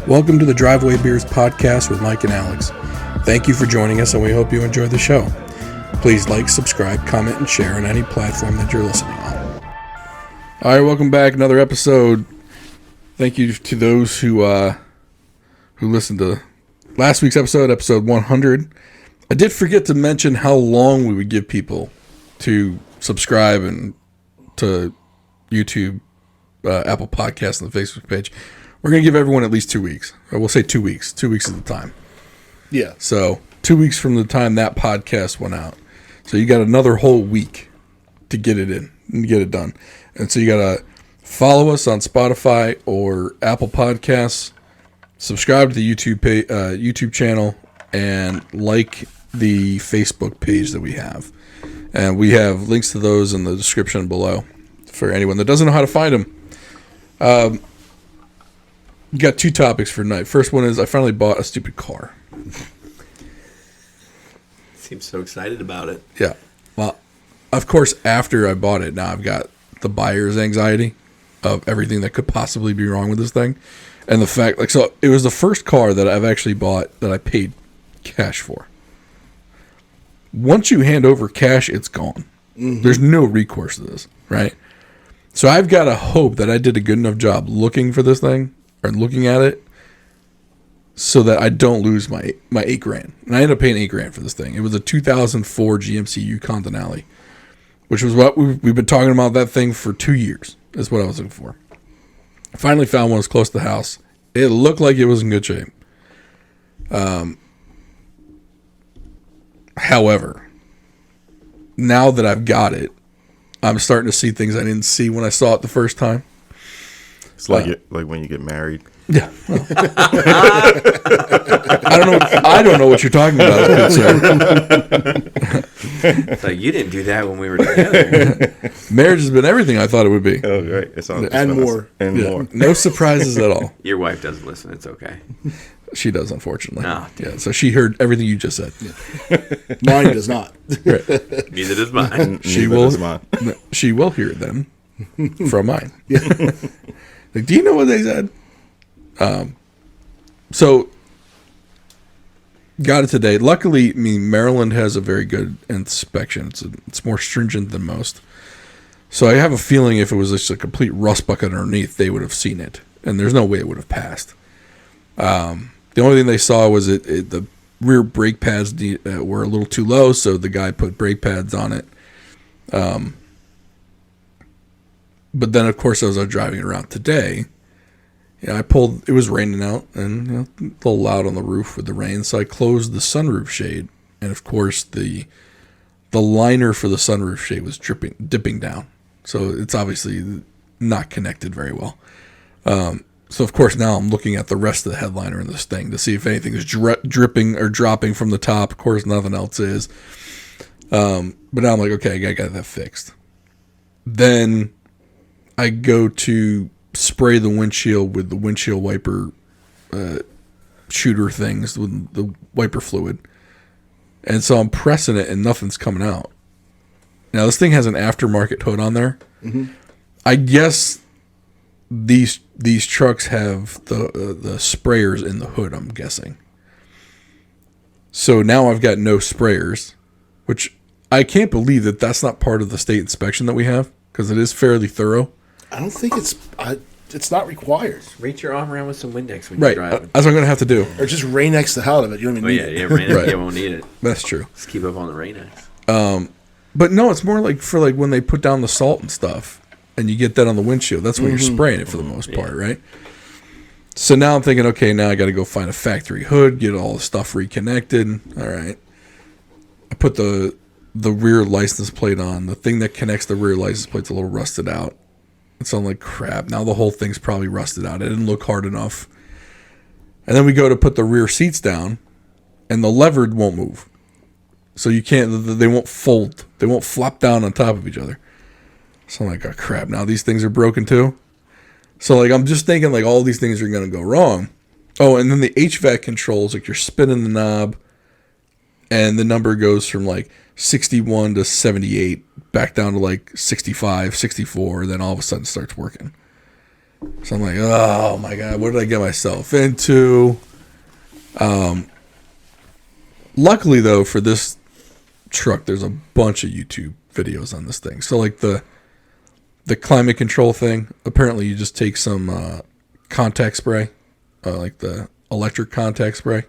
Welcome to the Driveway Beers podcast with Mike and Alex. Thank you for joining us, and we hope you enjoy the show. Please like, subscribe, comment, and share on any platform that you're listening on. All right, welcome back. Another episode. Thank you to those who listened to last week's episode 100. I did forget to mention how long we would give people to subscribe and to YouTube, Apple Podcasts, and the Facebook page. We're going to give everyone at least 2 weeks. Or we'll say 2 weeks. 2 weeks is the time. Yeah. So 2 weeks from the time that podcast went out. So you got another whole week to get it in and get it done. And so you got to follow us on Spotify or Apple Podcasts, subscribe to the YouTube channel, and like the Facebook page that we have. And we have links to those in the description below for anyone that doesn't know how to find them. You got two topics for tonight. First one is I finally bought a stupid car. Seems so excited about it. Yeah. Well, of course, after I bought it, now I've got the buyer's anxiety of everything that could possibly be wrong with this thing. And the fact, so it was the first car that I've actually bought that I paid cash for. Once you hand over cash, it's gone. Mm-hmm. There's no recourse to this, right? So I've got to hope that I did a good enough job looking for this thing or looking at it so that I don't lose my $8,000. And I ended up paying $8,000 for this thing. It was a 2004 GMC Yukon Denali, which was what we've been talking about that thing for 2 years. That's what I was looking for. I finally found one that was close to the house. It looked like it was in good shape. However, now that I've got it, I'm starting to see things I didn't see when I saw it the first time. It's like like when you get married. Yeah. Well, I don't know what you're talking about, good sir. It's like you didn't do that when we were together. Marriage has been everything I thought it would be. Oh, right. And more. More. No surprises at all. Your wife doesn't listen. It's okay. She does, unfortunately. Oh, yeah. So she heard everything you just said. Yeah. Mine does not. Right. Neither does mine. She will hear it then from mine. Yeah. Like, do you know what they said? So got it today. Luckily, Maryland has a very good inspection. It's more stringent than most. So I have a feeling if it was just a complete rust bucket underneath, they would have seen it, and there's no way it would have passed. The only thing they saw was the rear brake pads were a little too low, so the guy put brake pads on it. But then, of course, as I was driving it around today, it was raining out and a little loud on the roof with the rain, so I closed the sunroof shade, and of course the liner for the sunroof shade was dipping down, so it's obviously not connected very well. So of course now I'm looking at the rest of the headliner in this thing to see if anything is dripping or dropping from the top. Of course, nothing else is. But now I'm like, okay, I got that fixed. Then I go to spray the windshield with the windshield wiper shooter things with the wiper fluid. And so I'm pressing it and nothing's coming out. Now this thing has an aftermarket hood on there. Mm-hmm. I guess these trucks have the sprayers in the hood, I'm guessing. So now I've got no sprayers, which I can't believe that's not part of the state inspection that we have, because it is fairly thorough. I don't think it's not required. Reach your arm around with some Windex when right. you're driving. That's what I'm going to have to do. Or just Rain-X the hell out of it. You don't even need it. Yeah, Rain-X, right. You won't need it. That's true. Just keep up on the Rain-X. But no, it's more like for when they put down the salt and stuff, and you get that on the windshield. That's when you're spraying it for the most part, right? So now I'm thinking, okay, now I got to go find a factory hood, get all the stuff reconnected. All right. I put the rear license plate on. The thing that connects the rear license plate's a little rusted out. So I'm like, crap, now the whole thing's probably rusted out. It didn't look hard enough. And then we go to put the rear seats down, and the lever won't move. So you can't, they won't fold. They won't flop down on top of each other. So I'm like, oh, crap, now these things are broken too? So I'm just thinking all these things are going to go wrong. Oh, and then the HVAC controls, you're spinning the knob, and the number goes from 61 to 78, back down to 65, 64, then all of a sudden starts working. So I'm like, oh my God, what did I get myself into? Luckily, though, for this truck, there's a bunch of YouTube videos on this thing. So, like the climate control thing, apparently you just take some contact spray, like the electric contact spray.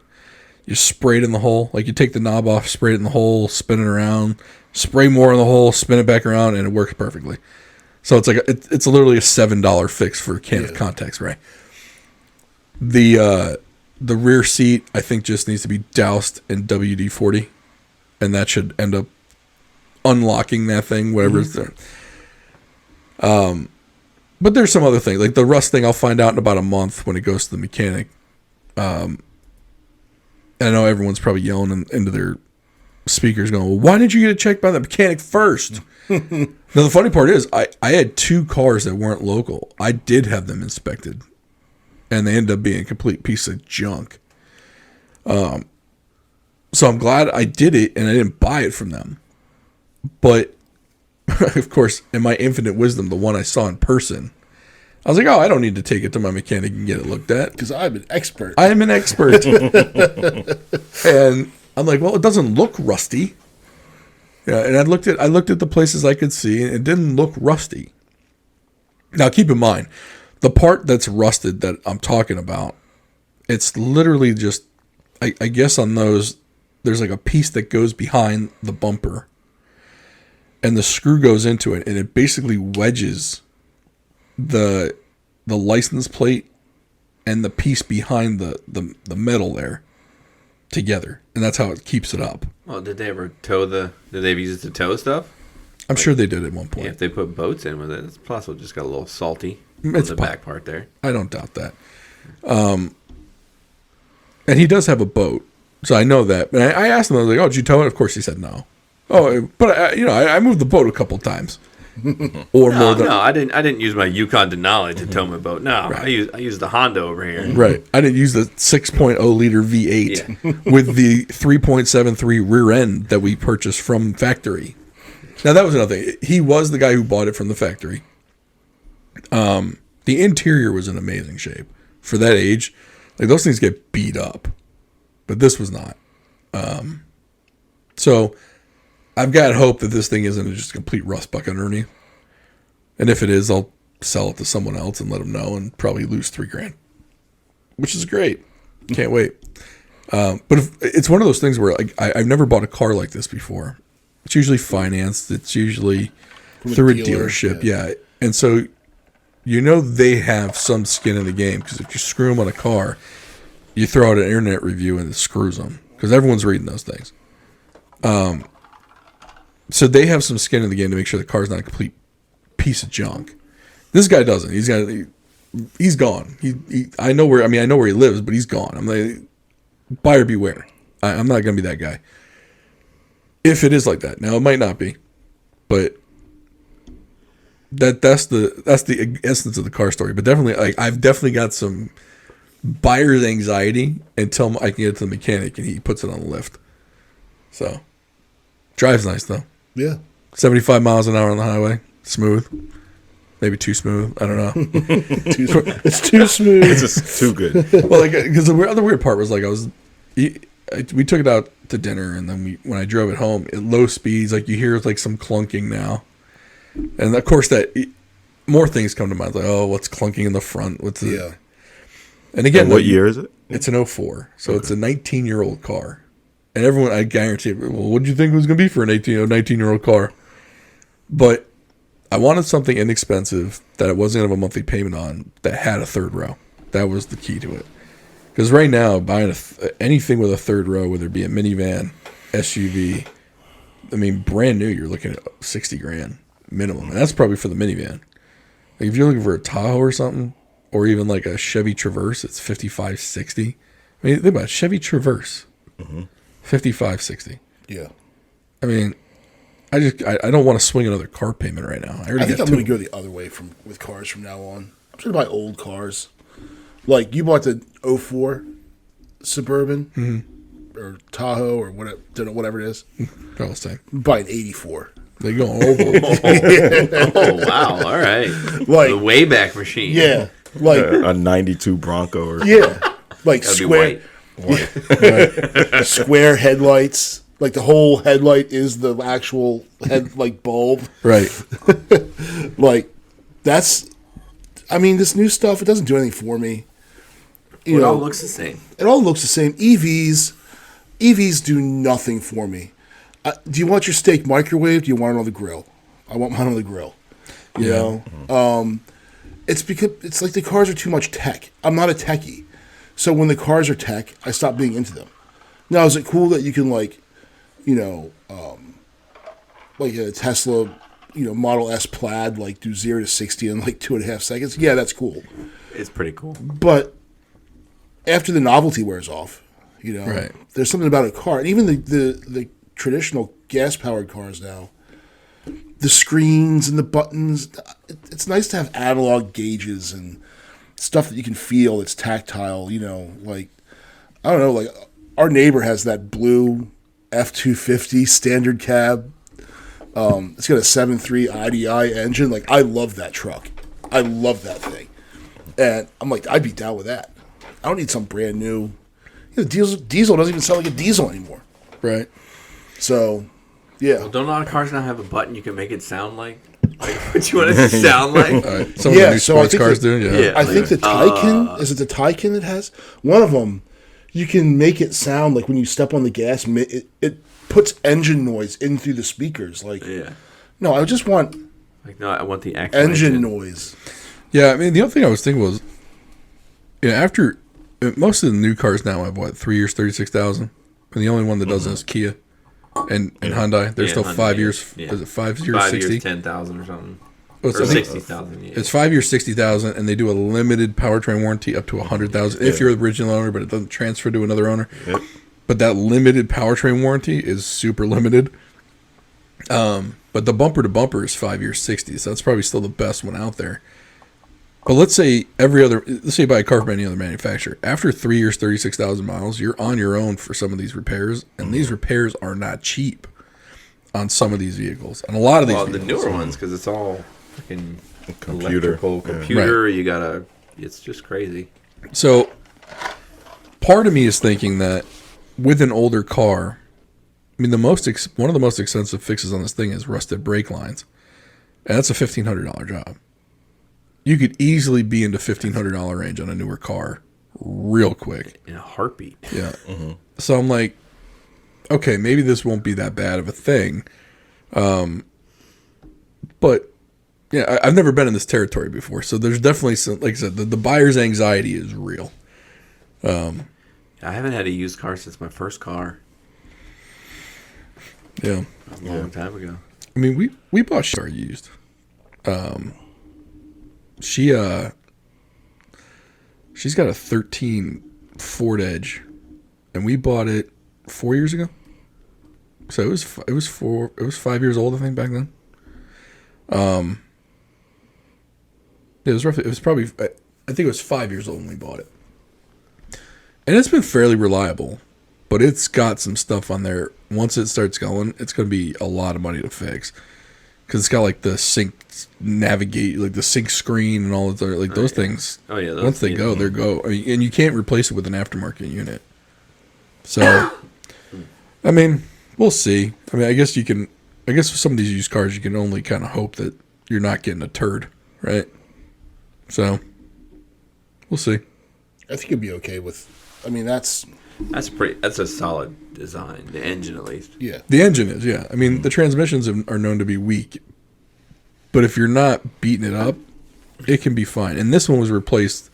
You spray it in the hole. Like you take the knob off, spray it in the hole, spin it around, spray more in the hole, spin it back around, and it works perfectly. So it's like it's literally a $7 fix for a can of contact spray. The rear seat, I think, just needs to be doused in WD-40, and that should end up unlocking that thing, whatever's there. But there's some other things, like the rust thing. I'll find out in about a month when it goes to the mechanic. And I know everyone's probably yelling into their speakers, going, "Well, why didn't you get it checked by the mechanic first?" Now the funny part is, I had 2 cars that weren't local. I did have them inspected, and they ended up being a complete piece of junk. So I'm glad I did it and I didn't buy it from them. But of course, in my infinite wisdom, the one I saw in person, I was like, oh, I don't need to take it to my mechanic and get it looked at. Because I'm an expert. I am an expert. And I'm like, well, it doesn't look rusty. Yeah, and I looked at the places I could see, and it didn't look rusty. Now, keep in mind, the part that's rusted that I'm talking about, it's literally just, I guess on those, there's like a piece that goes behind the bumper, and the screw goes into it, and it basically wedges the license plate and the piece behind the metal there together, and that's how it keeps it up. Well, did they ever did they ever use it to tow stuff? I'm sure they did at one point. Yeah, if they put boats in with it, it's possible it just got a little salty on It's the back part there. I don't doubt that. And he does have a boat, so I know that. But I asked him, I was like, oh, did you tow it? Of course he said no. Oh, but I moved the boat a couple times. Or more than I didn't use my Yukon Denali to tow my boat. No, right. I used the Honda over here. Right. I didn't use the 6.0 liter V8 with the 3.73 rear end that we purchased from factory. Now that was another thing. He was the guy who bought it from the factory. The interior was in amazing shape for that age. Like those things get beat up, but this was not. So I've got hope that this thing isn't just a complete rust bucket underneath. And if it is, I'll sell it to someone else and let them know and probably lose $3,000, which is great. Can't wait. But it's one of those things where like I've never bought a car like this before. It's usually financed. It's usually through a dealership. Yeah. And so, they have some skin in the game because if you screw them on a car, you throw out an internet review and it screws them because everyone's reading those things. So they have some skin in the game to make sure the car's not a complete piece of junk. This guy doesn't. He's gone. I know where he lives, but he's gone. I'm like, buyer beware. I'm not going to be that guy. If it is like that. Now it might not be, but that's the essence of the car story. But definitely, I've definitely got some buyer's anxiety until I can get it to the mechanic and he puts it on the lift. So drives nice though. Yeah. 75 miles an hour on the highway. Smooth. Maybe too smooth. I don't know. It's too smooth. It's just too good. Well, because the other weird part was we took it out to dinner, and then when I drove it home at low speeds, like you hear like some clunking now, and of course more things come to mind. Like, oh, what's clunking in the front? What's the? Yeah. And again, what year is it? It's an 04, so it's a 19-year-old car. And everyone, I guarantee, well, what did you think it was going to be for an 19-year-old car? But I wanted something inexpensive that it wasn't going to have a monthly payment on that had a third row. That was the key to it. Because right now, buying anything with a third row, whether it be a minivan, SUV, brand new, you're looking at $60,000 minimum. And that's probably for the minivan. Like if you're looking for a Tahoe or something, or even like a Chevy Traverse, it's $55,000, $60,000. Think about it, Chevy Traverse. $55,000, $60,000. Yeah. I don't want to swing another car payment right now. I think I'm going to go the other way with cars from now on. I'm just going to buy old cars. Like you bought the 04 Suburban or Tahoe or whatever it is. All the same. Buy an 84. They're going over. Oh, wow. All right. Like the Wayback Machine. Yeah. Like A 92 Bronco or like That'd be square white. square headlights. Like the whole headlight is the actual head like bulb. Right. Like that's. I mean, this new stuff, it doesn't do anything for me. It all looks the same. It all looks the same. EVs do nothing for me. Do you want your steak microwaved? Do you want it on the grill? I want mine on the grill. You know? It's because it's like the cars are too much tech. I'm not a techie. So when the cars are tech, I stop being into them. Now, is it cool that you can like a Tesla, Model S Plaid, like do 0 to 60 in like 2.5 seconds? Yeah, that's cool. It's pretty cool. But after the novelty wears off, Right. there's something about a car, and even the traditional gas-powered cars now, the screens and the buttons, it's nice to have analog gauges and stuff that you can feel. It's tactile, like, I don't know, like our neighbor has that blue F-250 standard cab. It's got a 7.3 IDI engine. Like, I love that truck. I love that thing. And I'm like, I'd be down with that. I don't need some brand new. Diesel doesn't even sound like a diesel anymore. Right. So, yeah. Well, don't a lot of cars now have a button you can make it sound like what you want it to sound like? All right. Some of the new sports cars do. Yeah. I think the Taycan, is it the Taycan that has? One of them, you can make it sound like when you step on the gas, it puts engine noise in through the speakers. Like, no, I just want I want the actual engine noise. Yeah, I mean, the other thing I was thinking was, after most of the new cars now have 3 years, 36,000, and the only one that doesn't is Kia and Hyundai. They're still Hyundai, 5 years. yeah. Is it 5 years, 5 60? years, 10,000 or something. Oh, Or 60,000. Yeah. It's 5 years, 60,000, and they do a limited powertrain warranty up to 100,000 if you're the original owner, but it doesn't transfer to another owner. Yep. But that limited powertrain warranty is super limited. But the bumper to bumper is 5 years, 60, so that's probably still the best one out there. But let's say you buy a car from any other manufacturer. After 3 years, 36,000 miles, you're on your own for some of these repairs, and these repairs are not cheap on some of these vehicles. And a lot of these the newer ones, because it's all freaking Computer. computer. Right. It's just crazy. So part of me is thinking that with an older car, I mean, one of the most expensive fixes on this thing is rusted brake lines, and that's a $1,500 job. You could easily be into $1,500 range on a newer car real quick. In a heartbeat. Yeah. Mm-hmm. So I'm like, okay, maybe this won't be that bad of a thing. But yeah, I've never been in this territory before. So there's definitely some, like I said, the buyer's anxiety is real. I haven't had a used car since my first car. Yeah. A long time ago. I mean, we bought car used. She's got a 13 Ford Edge, and we bought it 4 years ago. So it was 5 years old, I think, back then. It was probably, I think it was 5 years old when we bought it. And it's been fairly reliable, but it's got some stuff on there. Once it starts going, it's going to be a lot of money to fix. Because it's got like the sync the sync screen and all of those things. Oh yeah, once they go, they go. I mean, and you can't replace it with an aftermarket unit. So, I mean, we'll see. I mean, I guess with some of these used cars, you can only kind of hope that you're not getting a turd, right? So, we'll see. I think you'd be okay with. I mean, that's a solid design. The engine, at least. Yeah. The engine is, yeah. I mean, the transmissions are known to be weak, but if you're not beating it up, it can be fine. And this one was replaced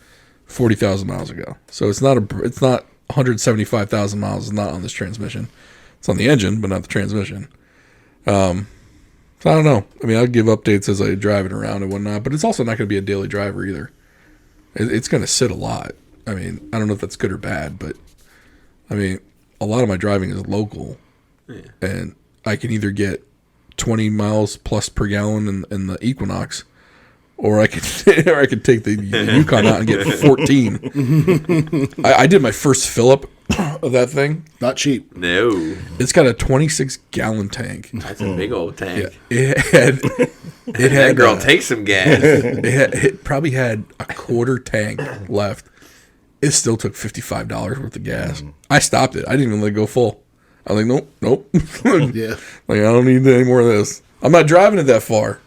40,000 miles ago, so it's not 175,000 miles. It's not on this transmission. It's on the engine, but not the transmission. So I don't know. I mean, I'll give updates as I drive it around and whatnot, but it's also not going to be a daily driver either. It's going to sit a lot. I mean, I don't know if that's good or bad, but I mean, a lot of my driving is local, and I can either get 20 miles plus per gallon in the Equinox, or I could take the Yukon out and get 14. I did my first fill up of that thing. Not cheap. No, It's got a 26-gallon tank. that's a big old tank. It had That girl takes some gas. it probably had a quarter tank left. It still took $55 worth of gas. I stopped it. I didn't even let it go full. I was like, nope. Yeah. Like, I don't need any more of this. I'm not driving it that far.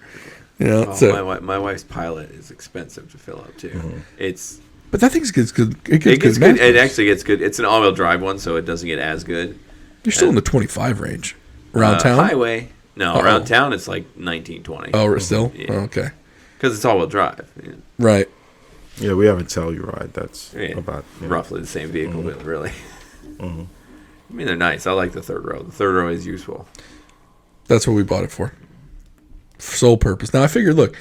You know, Oh, so, my wife's Pilot is expensive to fill up too. It's but that thing's good. It gets gets good. good. It actually gets good. It's an all-wheel drive one, so it doesn't get as good. You're still in the 25 range. Around town? Highway. No, Uh-oh. around town it's like 19, 20. Oh, still? Yeah. Oh, okay. Because it's all-wheel drive. Yeah. Right. Yeah, we have a Telluride that's Yeah, about roughly the same vehicle, but really. I mean, they're nice. I like the third row. The third row is useful. That's what we bought it for. Sole purpose. Now, I figured, look,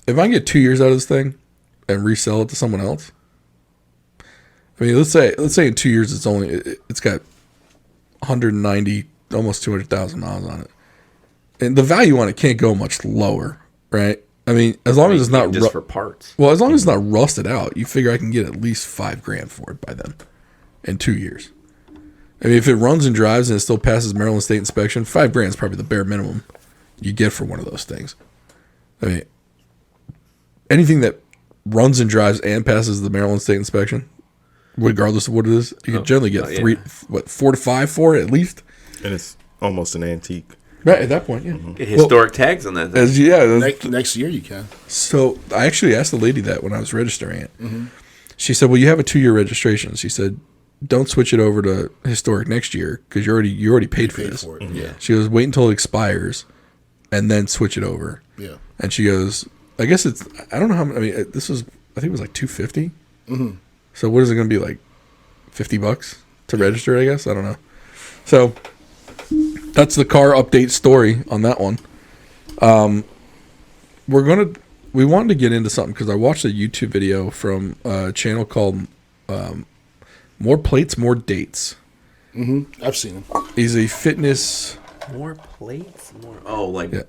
if I can get 2 years out of this thing and resell it to someone else, I mean, let's say in 2 years it's got 190, almost 200,000 miles on it, and the value on it can't go much lower, right? I mean, as long as it's not just for parts. well, as long as it's not rusted out, you figure I can get at least $5,000 for it by then, in 2 years. I mean, if it runs and drives and it still passes Maryland State inspection, $5,000 is probably the bare minimum you get for one of those things. I mean, anything that runs and drives and passes the Maryland State inspection, regardless of what it is, you can generally get 4 to 5 for it at least. and it's almost an antique. Right at that point, yeah. Get historic tags on that thing. Next year you can. So I actually asked the lady that when I was registering it. She said, "Well, you have a 2-year registration." She said, "Don't switch it over to historic next year because you already paid for this." Yeah. She goes, "Wait until it expires, and then switch it over." Yeah. And she goes, "I guess it's I don't know how. I mean, I think it was like $250. So what is it going to be like? $50 to register? I guess I don't know. So that's the car update story on that one. We wanted to get into something because I watched a YouTube video from a channel called More Plates, More Dates. I've seen him. He's a fitness. More plates?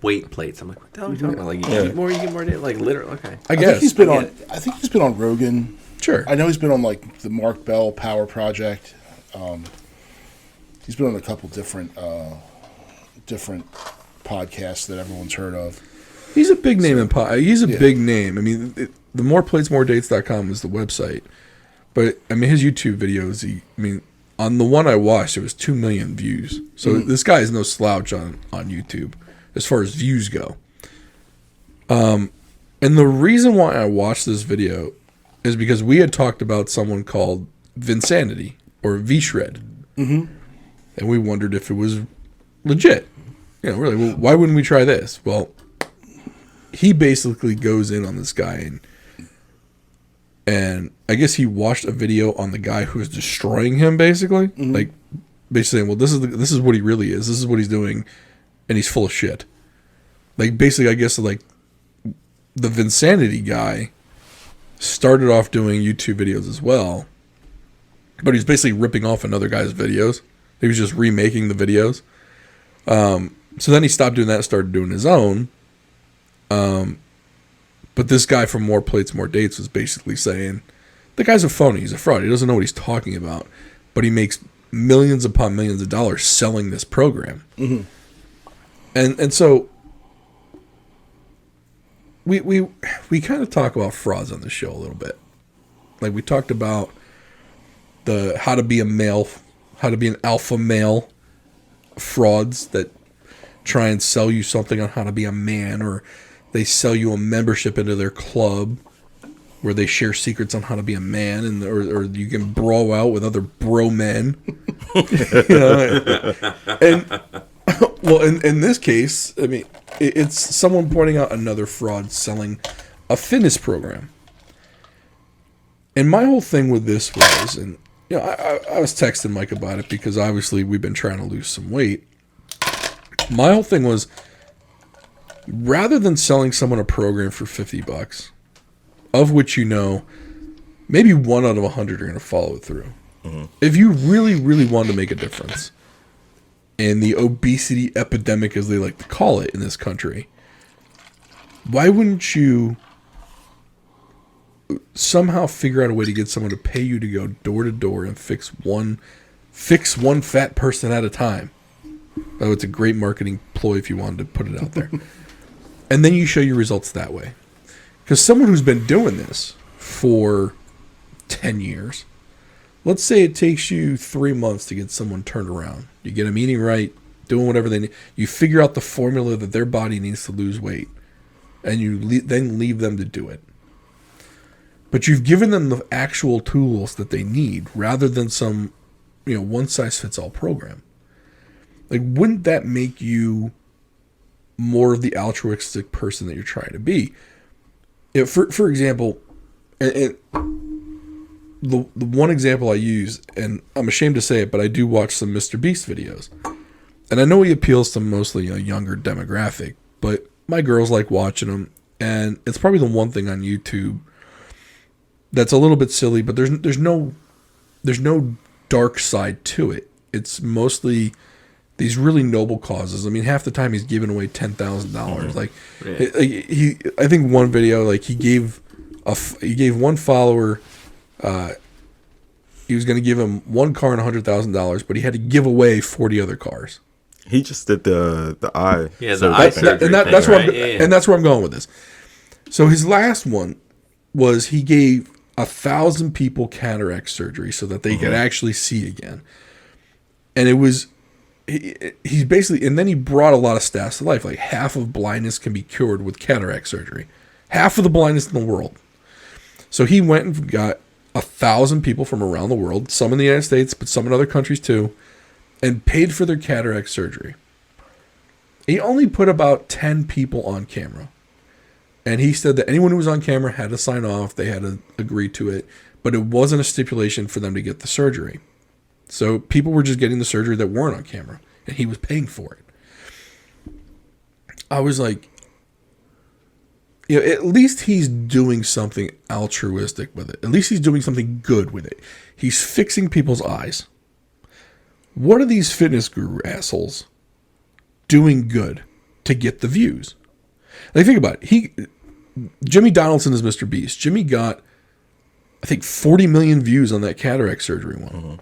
Weight plates. I'm like, what the hell are you talking about? Like, you eat more, you get more, like, literally, okay. I I think guess he's been on. I think he's been on Rogan. sure. I know he's been on like the Mark Bell Power Project. He's been on a couple different podcasts that everyone's heard of. He's a big name he's a big name. I mean, the moreplatesmoredates.com is the website. But, I mean, his YouTube videos, on the one I watched, it was 2 million views. So this guy is no slouch on YouTube as far as views go. And the reason why I watched this video is because we had talked about someone called Vinsanity or V-Shred. And we wondered if it was legit. Really, well, why wouldn't we try this? Well, he basically goes in on this guy and I guess he watched a video on the guy who was destroying him, basically. Like, basically saying, well, this is what he really is. This is what he's doing, and he's full of shit. Like, basically, I guess, like, the Vinsanity guy started off doing YouTube videos as well, but he's basically ripping off another guy's videos. He was just remaking the videos. So then he stopped doing that and started doing his own. But this guy from More Plates, More Dates was basically saying, the guy's a phony. He's a fraud. He doesn't know what he's talking about. But he makes millions upon millions of dollars selling this program. And so we kind of talk about frauds on the show a little bit. Like we talked about how to be an alpha male frauds that try and sell you something on how to be a man, or they sell you a membership into their club where they share secrets on how to be a man, and or you can bro out with other bro men. And well, in this case, I mean, it's someone pointing out another fraud selling a fitness program. And my whole thing with this was, and I was texting Mike about it because obviously we've been trying to lose some weight. My whole thing was, rather than selling someone a program for $50, of which maybe 1 out of 100 are going to follow it through. If you really, really want to make a difference in the obesity epidemic, as they like to call it in this country, why wouldn't you somehow figure out a way to get someone to pay you to go door to door and fix one Fix one fat person at a time. Oh, it's a great marketing ploy if you wanted to put it out there. And then you show your results that way. Because someone who's been doing this for 10 years, let's say it takes you 3 months to get someone turned around. You get them eating right, doing whatever they need. You figure out the formula that their body needs to lose weight. And you then leave them to do it. But you've given them the actual tools that they need rather than some, one-size-fits-all program. Like, wouldn't that make you more of the altruistic person that you're trying to be? For example, and the one example I use, and I'm ashamed to say it, but I do watch some Mr. Beast videos. And I know he appeals to mostly a younger demographic, but my girls like watching them. And it's probably the one thing on YouTube that's a little bit silly, but there's no dark side to it. It's mostly these really noble causes. I mean, half the time he's giving away $10,000. Like, I think one video, like he gave one follower, he was going to give him one car and $100,000, but he had to give away 40 other cars. He just did the eye. Yeah, the eye surgery. That's where I'm going with this. So his last one was he gave 1,000 people cataract surgery so that they could actually see again. And it was, he's basically, and then he brought a lot of stats to life. Like half of blindness can be cured with cataract surgery. Half of the blindness in the world. So he went and got 1,000 people from around the world, some in the United States, but some in other countries too, and paid for their cataract surgery. He only put about 10 people on camera. And he said that anyone who was on camera had to sign off. They had to agree to it. But it wasn't a stipulation for them to get the surgery. So people were just getting the surgery that weren't on camera. And he was paying for it. I was like, at least he's doing something altruistic with it. At least he's doing something good with it. He's fixing people's eyes. What are these fitness guru assholes doing good to get the views? Like, think about it. Jimmy Donaldson is Mr. Beast. Jimmy got, I think, 40 million views on that cataract surgery one. Mm-hmm.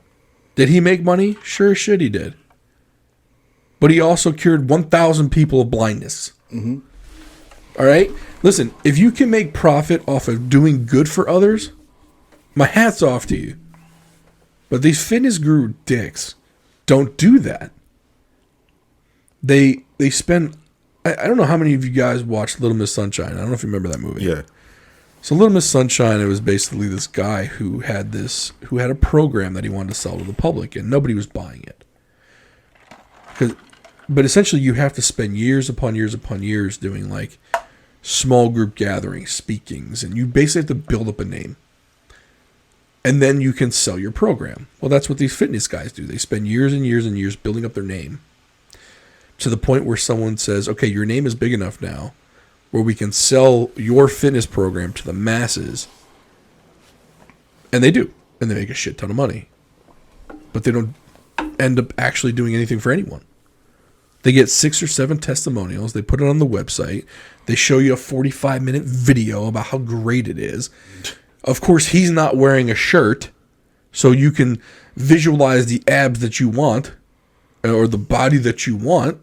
Did he make money? Sure as shit he did. But he also cured 1,000 people of blindness. Mm-hmm. All right? Listen, if you can make profit off of doing good for others, my hat's off to you. But these fitness guru dicks don't do that. They spend... I don't know how many of you guys watched Little Miss Sunshine. I don't know if you remember that movie. Yeah. So Little Miss Sunshine, it was basically this guy who had a program that he wanted to sell to the public, and nobody was buying it. But essentially, you have to spend years upon years upon years doing like small group gatherings, speakings, and you basically have to build up a name. And then you can sell your program. Well, that's what these fitness guys do. They spend years and years and years building up their name, to the point where someone says, okay, your name is big enough now where we can sell your fitness program to the masses. And they do. And they make a shit ton of money. But they don't end up actually doing anything for anyone. They get 6 or 7 testimonials. They put it on the website. They show you a 45-minute video about how great it is. Of course, he's not wearing a shirt, so you can visualize the abs that you want or the body that you want.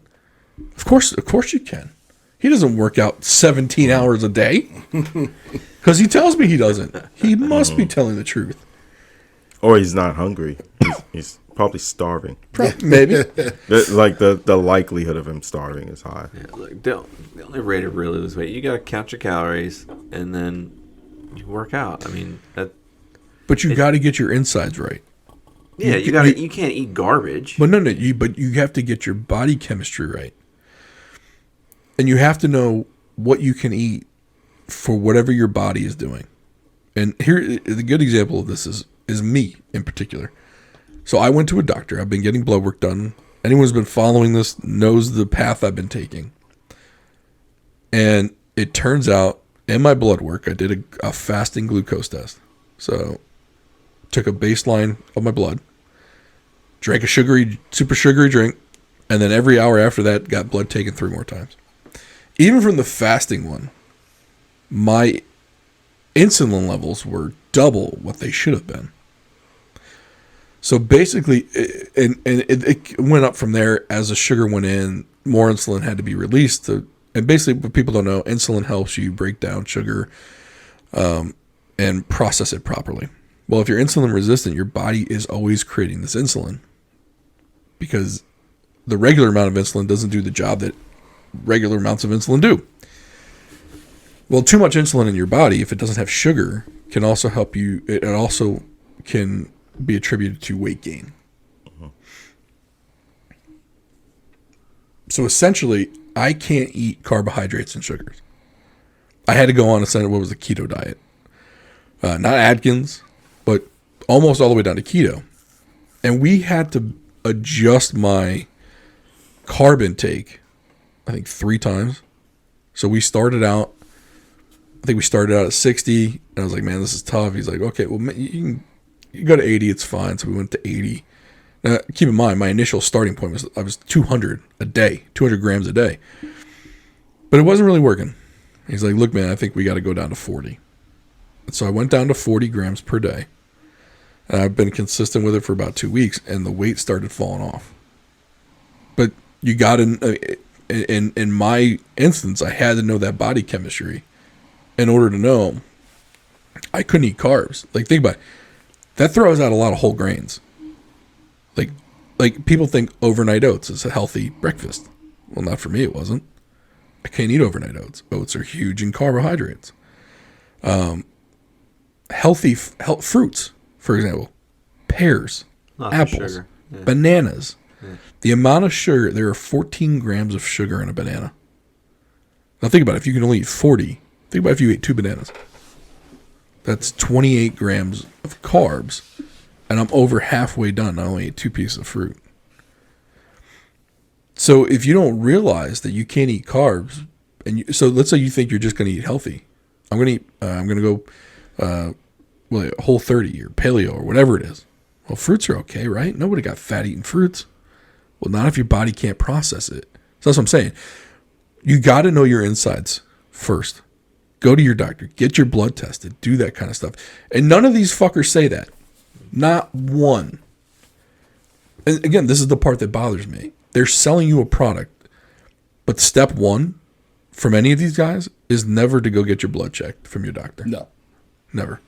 Of course you can. He doesn't work out 17 hours a day because he tells me he doesn't. He must be telling the truth. Or he's not hungry. He's probably starving. Maybe. Like the likelihood of him starving is high. Yeah, look, the only way to really lose weight, you got to count your calories and then you work out. I mean, but you got to get your insides right. Yeah, you can't eat garbage. But but you have to get your body chemistry right. And you have to know what you can eat for whatever your body is doing. And here, the good example of this is me in particular. So I went to a doctor. I've been getting blood work done. Anyone who's been following this knows the path I've been taking. And it turns out, in my blood work, I did a fasting glucose test. So took a baseline of my blood, drank a super sugary drink, and then every hour after that, got blood taken 3 more times. Even from the fasting one, my insulin levels were double what they should have been. So basically, it went up from there as the sugar went in. More insulin had to be released. And basically, what people don't know, insulin helps you break down sugar and process it properly. Well, if you're insulin resistant, your body is always creating this insulin because the regular amount of insulin doesn't do the job that regular amounts of insulin do. Well, too much insulin in your body, if it doesn't have sugar, can also help you. It also can be attributed to weight gain. So essentially, I can't eat carbohydrates and sugars. I had to go on what was the keto diet. Not Atkins, but almost all the way down to keto. And we had to adjust my carb intake, I think 3 times. So we started out, at 60, and I was like, man, this is tough. He's like, okay, well, you go to 80, it's fine. So we went to 80. Now, keep in mind, my initial starting point was 200 a day, 200 grams a day. But it wasn't really working. He's like, look, man, I think we got to go down to 40. And so I went down to 40 grams per day. And I've been consistent with it for about 2 weeks, and the weight started falling off. But you got in my instance, I had to know that body chemistry in order to know I couldn't eat carbs. Like, think about it. That throws out a lot of whole grains. Like people think overnight oats is a healthy breakfast. Well, not for me, it wasn't. I can't eat overnight oats. Oats are huge in carbohydrates. Healthy fruits, for example, pears, Lots apples, of sugar. Yeah. bananas. Yeah. The amount of sugar, there are 14 grams of sugar in a banana. Now think about it. If you can only eat 40, think about if you ate 2 bananas. That's 28 grams of carbs. And I'm over halfway done. I only ate 2 pieces of fruit. So if you don't realize that you can't eat carbs, so let's say you think you're just going to eat healthy. I'm going to go Whole 30 or paleo or whatever it is. Well, fruits are okay, right? Nobody got fat eating fruits. Well, not if your body can't process it. So that's what I'm saying. You got to know your insides first. Go to your doctor. Get your blood tested. Do that kind of stuff. And none of these fuckers say that. Not one. And again, this is the part that bothers me. They're selling you a product, but step 1 from any of these guys is never to go get your blood checked from your doctor. No. Never.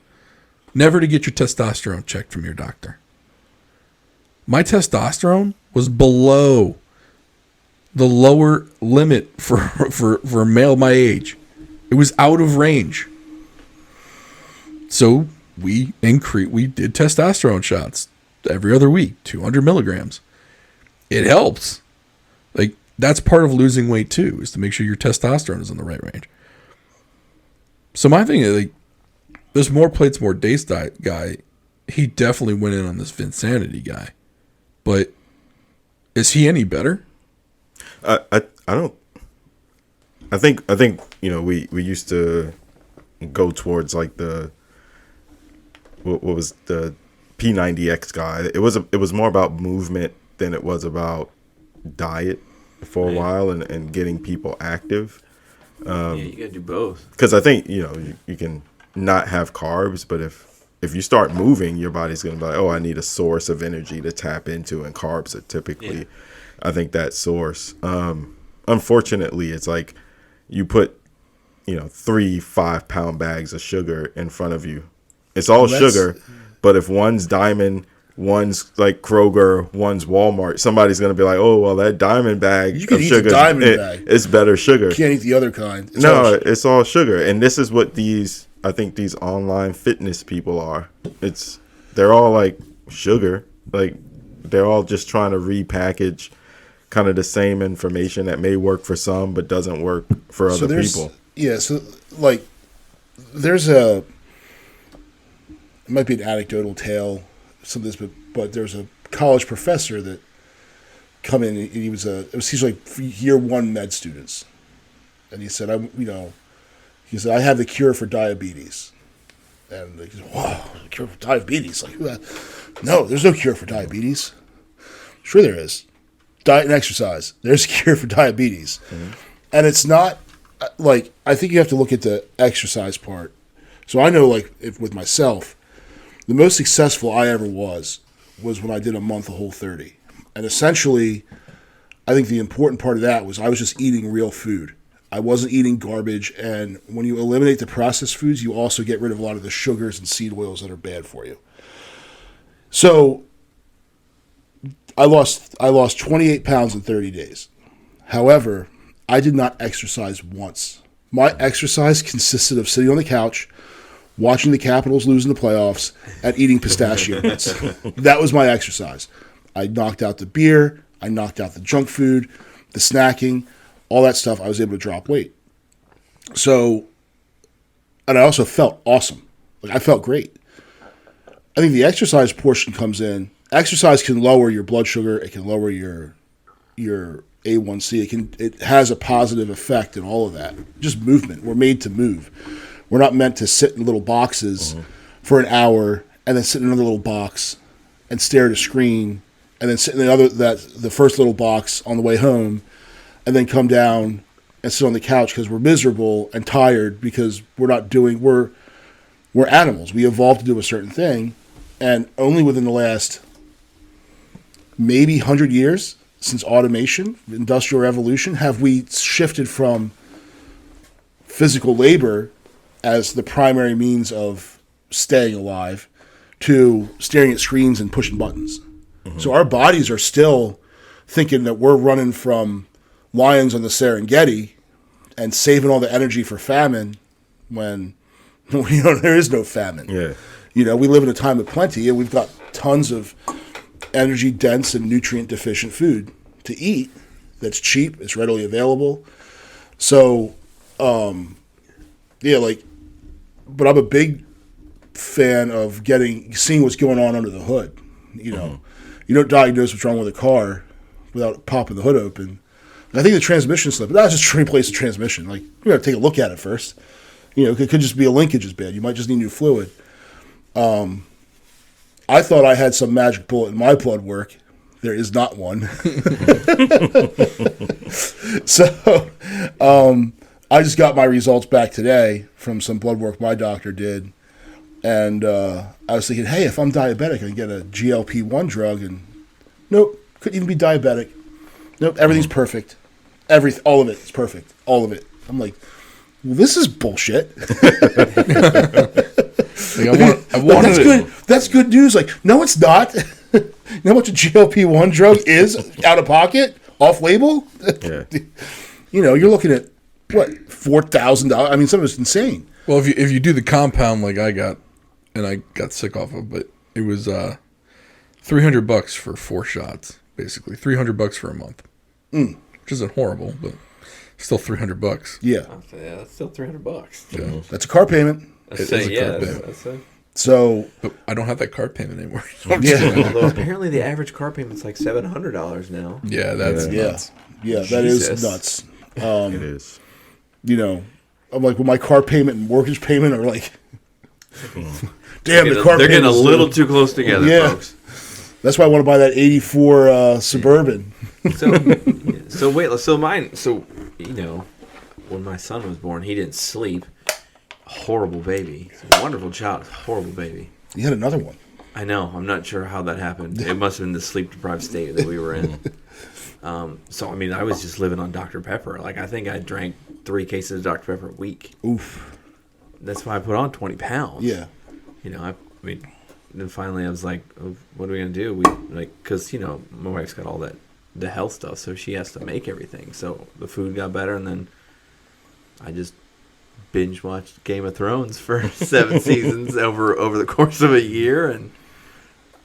Never to get your testosterone checked from your doctor. My testosterone was below the lower limit for a male my age. It was out of range. So we did testosterone shots every other week, 200 milligrams. It helps. Like, that's part of losing weight too, is to make sure your testosterone is in the right range. So my thing is, like, this More Plates, More Dates diet guy, he definitely went in on this Vinsanity guy. But is he any better? I don't. I think we used to go towards like what was the P90X guy. It was more about movement than it was about diet for a while and getting people active. Yeah, you gotta do both. Because I think you can not have carbs, but if you start moving, your body's gonna be like, oh, I need a source of energy to tap into, and carbs are typically, I think, that source. Unfortunately, it's like you put 3 5-pound bags of sugar in front of you. It's all sugar, but if one's Diamond, one's like Kroger, one's Walmart, somebody's gonna be like, oh, well, that Diamond bag you can of eat sugar, the Diamond bag. It's better sugar. You can't eat the other kind. It's all sugar, and this is what I think these online fitness people are. They're all like sugar, like they're all just trying to repackage kind of the same information that may work for some but doesn't work for other people. Yeah, so like it might be an anecdotal tale, some of this, but there's a college professor that come in, and he's like year 1 med students, and he said, he said, I have the cure for diabetes. And he said, wow, cure for diabetes? Like, no, there's no cure for diabetes. Sure there is. Diet and exercise. There's a cure for diabetes. Mm-hmm. And it's not, like, I think you have to look at the exercise part. So I know, like, with myself, the most successful I ever was was when I did a month of Whole30. And essentially, I think the important part of that was I was just eating real food. I wasn't eating garbage. And when you eliminate the processed foods, you also get rid of a lot of the sugars and seed oils that are bad for you. So I lost 28 pounds in 30 days. However, I did not exercise once. My exercise consisted of sitting on the couch, watching the Capitals lose in the playoffs, and eating pistachio nuts. That was my exercise. I knocked out the beer, I knocked out the junk food, the snacking, all that stuff. I was able to drop weight. So, and I also felt awesome. Like, I felt great. I think the exercise portion comes in. Exercise can lower your blood sugar. It can lower your A1C. It has a positive effect in all of that. Just movement. We're made to move. We're not meant to sit in little boxes for an hour and then sit in another little box and stare at a screen and then sit in the first little box on the way home and then come down and sit on the couch because we're miserable and tired because we're animals. We evolved to do a certain thing, and only within the last maybe 100 years since automation, industrial revolution, have we shifted from physical labor as the primary means of staying alive to staring at screens and pushing buttons. Mm-hmm. So our bodies are still thinking that we're running from lions on the Serengeti and saving all the energy for famine when there is no famine. Yeah. We live in a time of plenty, and we've got tons of energy-dense and nutrient-deficient food to eat that's cheap, it's readily available. So, but I'm a big fan of seeing what's going on under the hood. You don't diagnose what's wrong with a car without popping the hood open. And I think the transmission slip, that's just to replace the transmission. Like, we got to take a look at it first. It could just be a linkage is bad. You might just need new fluid. I thought I had some magic bullet in my blood work. There is not one. So, I just got my results back today from some blood work my doctor did. And I was thinking, hey, if I'm diabetic, I can get a GLP-1 drug. And nope, couldn't even be diabetic. Nope, everything's perfect. All of it is perfect. All of it. I'm like, well, this is bullshit. That's good. That's good news. Like, no, it's not. You know how much a GLP-1 drug is out of pocket, off label? Yeah. You're looking at what, $4,000? I mean, some of it's insane. Well, if you do the compound like I got, and I got sick off of, but it was $300 for 4 shots, basically $300 for a month, which isn't horrible, but still $300. Yeah, Yeah, that's still $300. Yeah. that's a car payment. That's It is a car yeah, payment. that's a, So, But I don't have that card payment anymore. yeah, although apparently the average car payment's like $700 now. Yeah, that's nuts. yeah, that is Jesus. nuts. It is. I'm like, well, my car payment and mortgage payment are like, damn, the car They're getting a payment's little too close together, Yeah. folks. That's why I want to buy that '84 Suburban. So wait, so mine, when my son was born, he didn't sleep. Horrible baby. He's a wonderful child. Horrible baby. You had another one. I know. I'm not sure how that happened. It must have been the sleep-deprived state that we were in. I was just living on Dr. Pepper. Like, I think I drank 3 cases of Dr. Pepper a week. Oof. That's why I put on 20 pounds. Yeah. Then finally I was like, oh, what are we going to do? Because, my wife's got all the health stuff, so she has to make everything. So the food got better, and then I just binge watched Game of Thrones for 7 seasons over the course of a year, and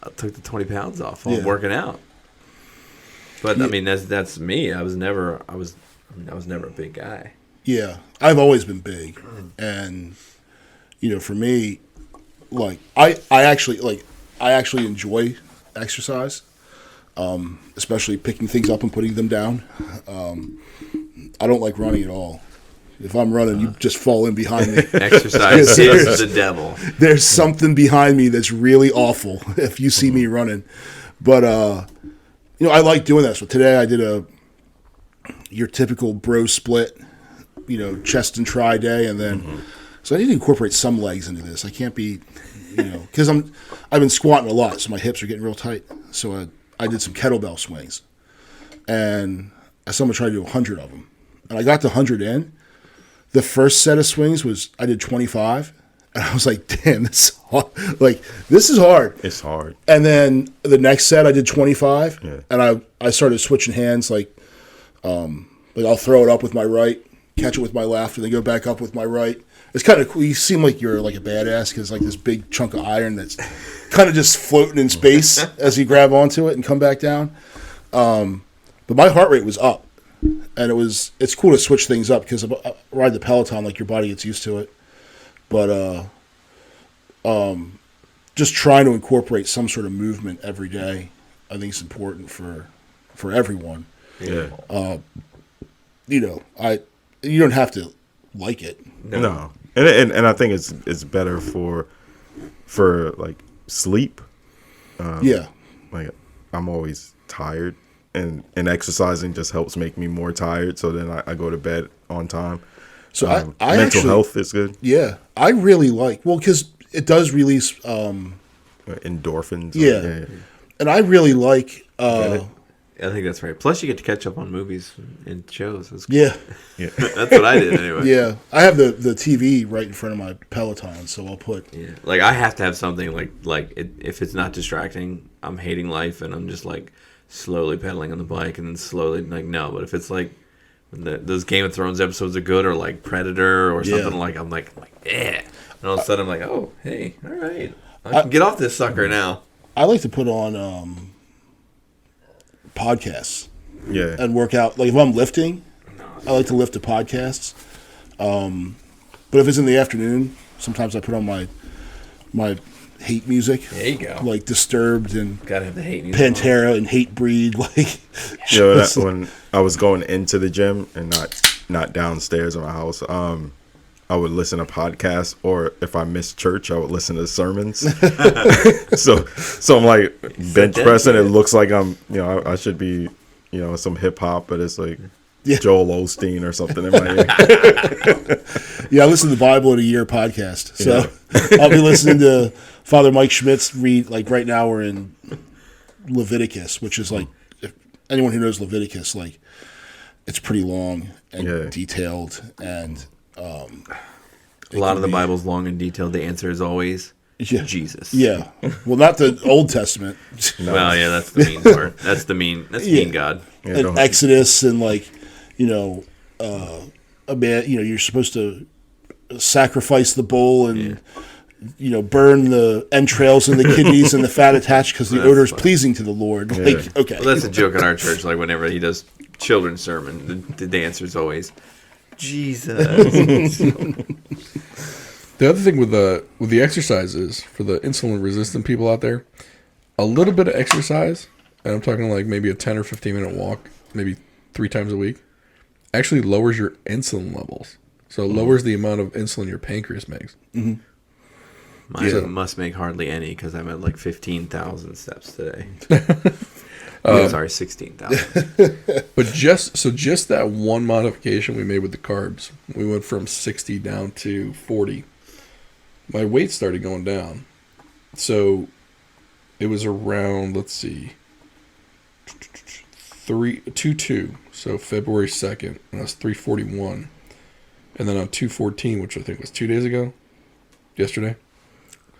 I took the 20 pounds off while working out. But that's me. I was never a big guy. Yeah, I've always been big, and for me, like I actually enjoy exercise, especially picking things up and putting them down. I don't like running at all. If I'm running, you just fall in behind me. Exercise is the devil. There's something behind me that's really awful if you see me running. But, I like doing that. So today I did your typical bro split, chest and tri day. And then, so I need to incorporate some legs into this. I can't be because I've been squatting a lot, so my hips are getting real tight. So I did some kettlebell swings, and someone tried to do 100 of them, and I got the 100 in. The first set of swings was I did 25, and I was like, "Damn, this is hard. This is hard." It's hard. And then the next set I did 25, Yeah. and I started switching hands. Like I'll throw it up with my right, catch it with my left, and then go back up with my right. It's kind of cool. You seem like you're like a badass because like this big chunk of iron that's kind of just floating in space as you grab onto it and come back down. But my heart rate was up, and it's cool to switch things up because I ride the Peloton, like your body gets used to it. But just trying to incorporate some sort of movement every day, I think is important for everyone. Yeah. You don't have to like it. No. And I think it's better for like sleep. Yeah. Like I'm always tired, and exercising just helps make me more tired. So then I go to bed on time. So I mental actually, health is good. Yeah, I really because it does release Endorphins. Yeah. And I really like I think that's right. Plus, you get to catch up on movies and shows. That's yeah. That's what I did anyway. Yeah, I have the TV right in front of my Peloton, so I'll put. Yeah, like I have to have something if it's not distracting, I'm hating life, and I'm just like slowly pedaling on the bike, and then slowly like no. But if it's like when those Game of Thrones episodes are good, or like Predator, or something I'm like yeah, and all of a sudden I'm like, oh hey, all right, I can get off this sucker now. I like to put on podcasts. Yeah. And work out. Like if I'm lifting, I like to lift to podcasts. But if it's in the afternoon, sometimes I put on my hate music. There you go. Like Disturbed and Gotta have the hate music Pantera and Hatebreed. Like When I was going into the gym and not downstairs in my house, I would listen to podcasts, or if I missed church, I would listen to sermons. so I'm like bench pressing. It looks like I'm, I should be, some hip hop, but it's like Joel Osteen or something in my ear. Yeah, I listen to the Bible in a Year podcast. So I'll be listening to Father Mike Schmitz read. Like right now, we're in Leviticus, which is like, if anyone who knows Leviticus, like it's pretty long and detailed and. A lot of the Bible's long and detailed. The answer is always Jesus. Yeah. Well, not the Old Testament. No. Well, yeah, that's the mean part. That's mean God. Yeah, and Exodus and like, a man, you're supposed to sacrifice the bull and burn the entrails and the kidneys and the fat attached because the odor is pleasing to the Lord. Like, okay. Well, that's a joke at our church. Like whenever he does children's sermon, the answer is always Jesus. The other thing with the exercises for the insulin resistant people out there, a little bit of exercise, and I'm talking like maybe a 10 or 15 minute walk, maybe 3 times a week, actually lowers your insulin levels. So it lowers the amount of insulin your pancreas makes. Mm-hmm. Mine must make hardly any because I'm at like 15,000 steps today. Sorry, 16,000. But just that one modification we made with the carbs, we went from 60 down to 40. My weight started going down. So it was around, let's see, 2.2. So February 2nd, and I was 341. And then on 214, which I think was 2 days ago, yesterday.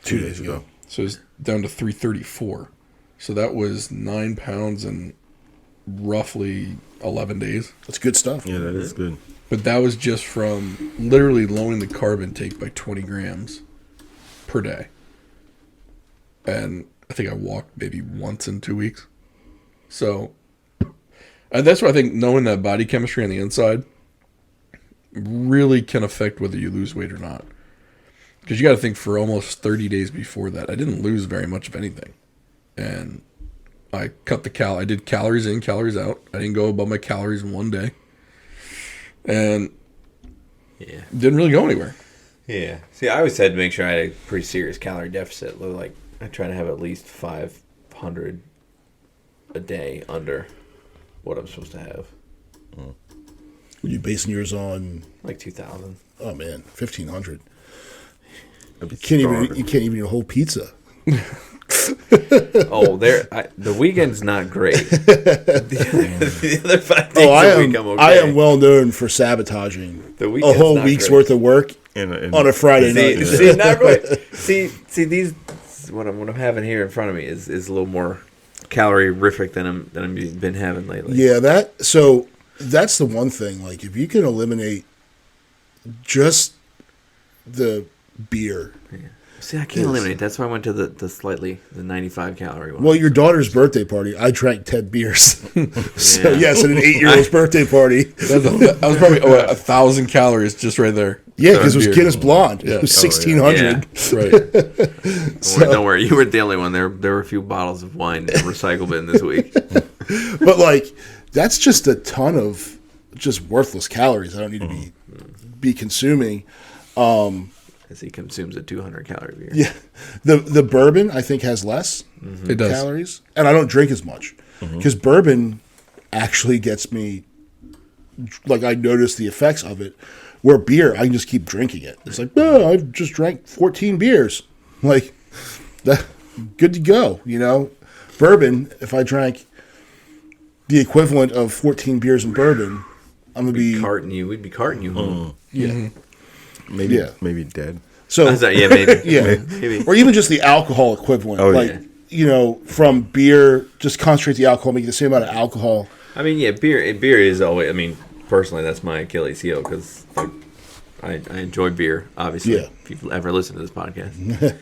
2 days ago. So it's down to 334. So that was 9 pounds in roughly 11 days. That's good stuff. Yeah, that is good. But that was just from literally lowering the carb intake by 20 grams per day. And I think I walked maybe once in 2 weeks. So, and that's why I think knowing that body chemistry on the inside really can affect whether you lose weight or not. Because you got to think for almost 30 days before that, I didn't lose very much of anything. And I cut I did calories in, calories out. I didn't go above my calories in one day. And didn't really go anywhere. Yeah. See, I always had to make sure I had a pretty serious calorie deficit. Like, I try to have at least 500 a day under what I'm supposed to have. Were you basing yours on? Like 2,000. Oh, man, 1,500. You can't even eat a whole pizza. Oh, the weekend's not great. The other 5 days a week, I'm okay. I am well known for sabotaging The a whole week's worth of work on a Friday night. See, not really. See, these what I'm having here in front of me is a little more calorific than I've been having lately. Yeah, that's the one thing. Like, if you can eliminate just the beer. Yeah. See, I can't eliminate. That's why I went to the 95 calorie one. Well, your daughter's birthday party, I drank 10 beers. So, yes, at an 8-year-old's birthday party. That was probably 1,000 calories just right there. Yeah, because it was Guinness Blonde. Yeah. It was 1,600. Yeah. Right. So, don't worry, you weren't the only one. There were a few bottles of wine in the recycle bin this week. But, like, that's just a ton of just worthless calories I don't need to be consuming. As he consumes a 200-calorie beer. Yeah, the bourbon I think has less It does. calories, and I don't drink as much because bourbon actually gets me. Like, I notice the effects of it. Where beer, I can just keep drinking it. It's like, oh, I've just drank 14 beers. Like, that, good to go. You know, bourbon. If I drank the equivalent of 14 beers in bourbon, I'm gonna be carting you. We'd be carting you home. Yeah. Mm-hmm. Maybe dead. So yeah, maybe. Yeah. Maybe. Or even just the alcohol equivalent. Oh, like, yeah. you know, from beer, just concentrate the alcohol, make the same amount of alcohol. I mean, yeah, beer is always. I mean, personally, that's my Achilles heel because I enjoy beer. Obviously, if you've ever listened to this podcast,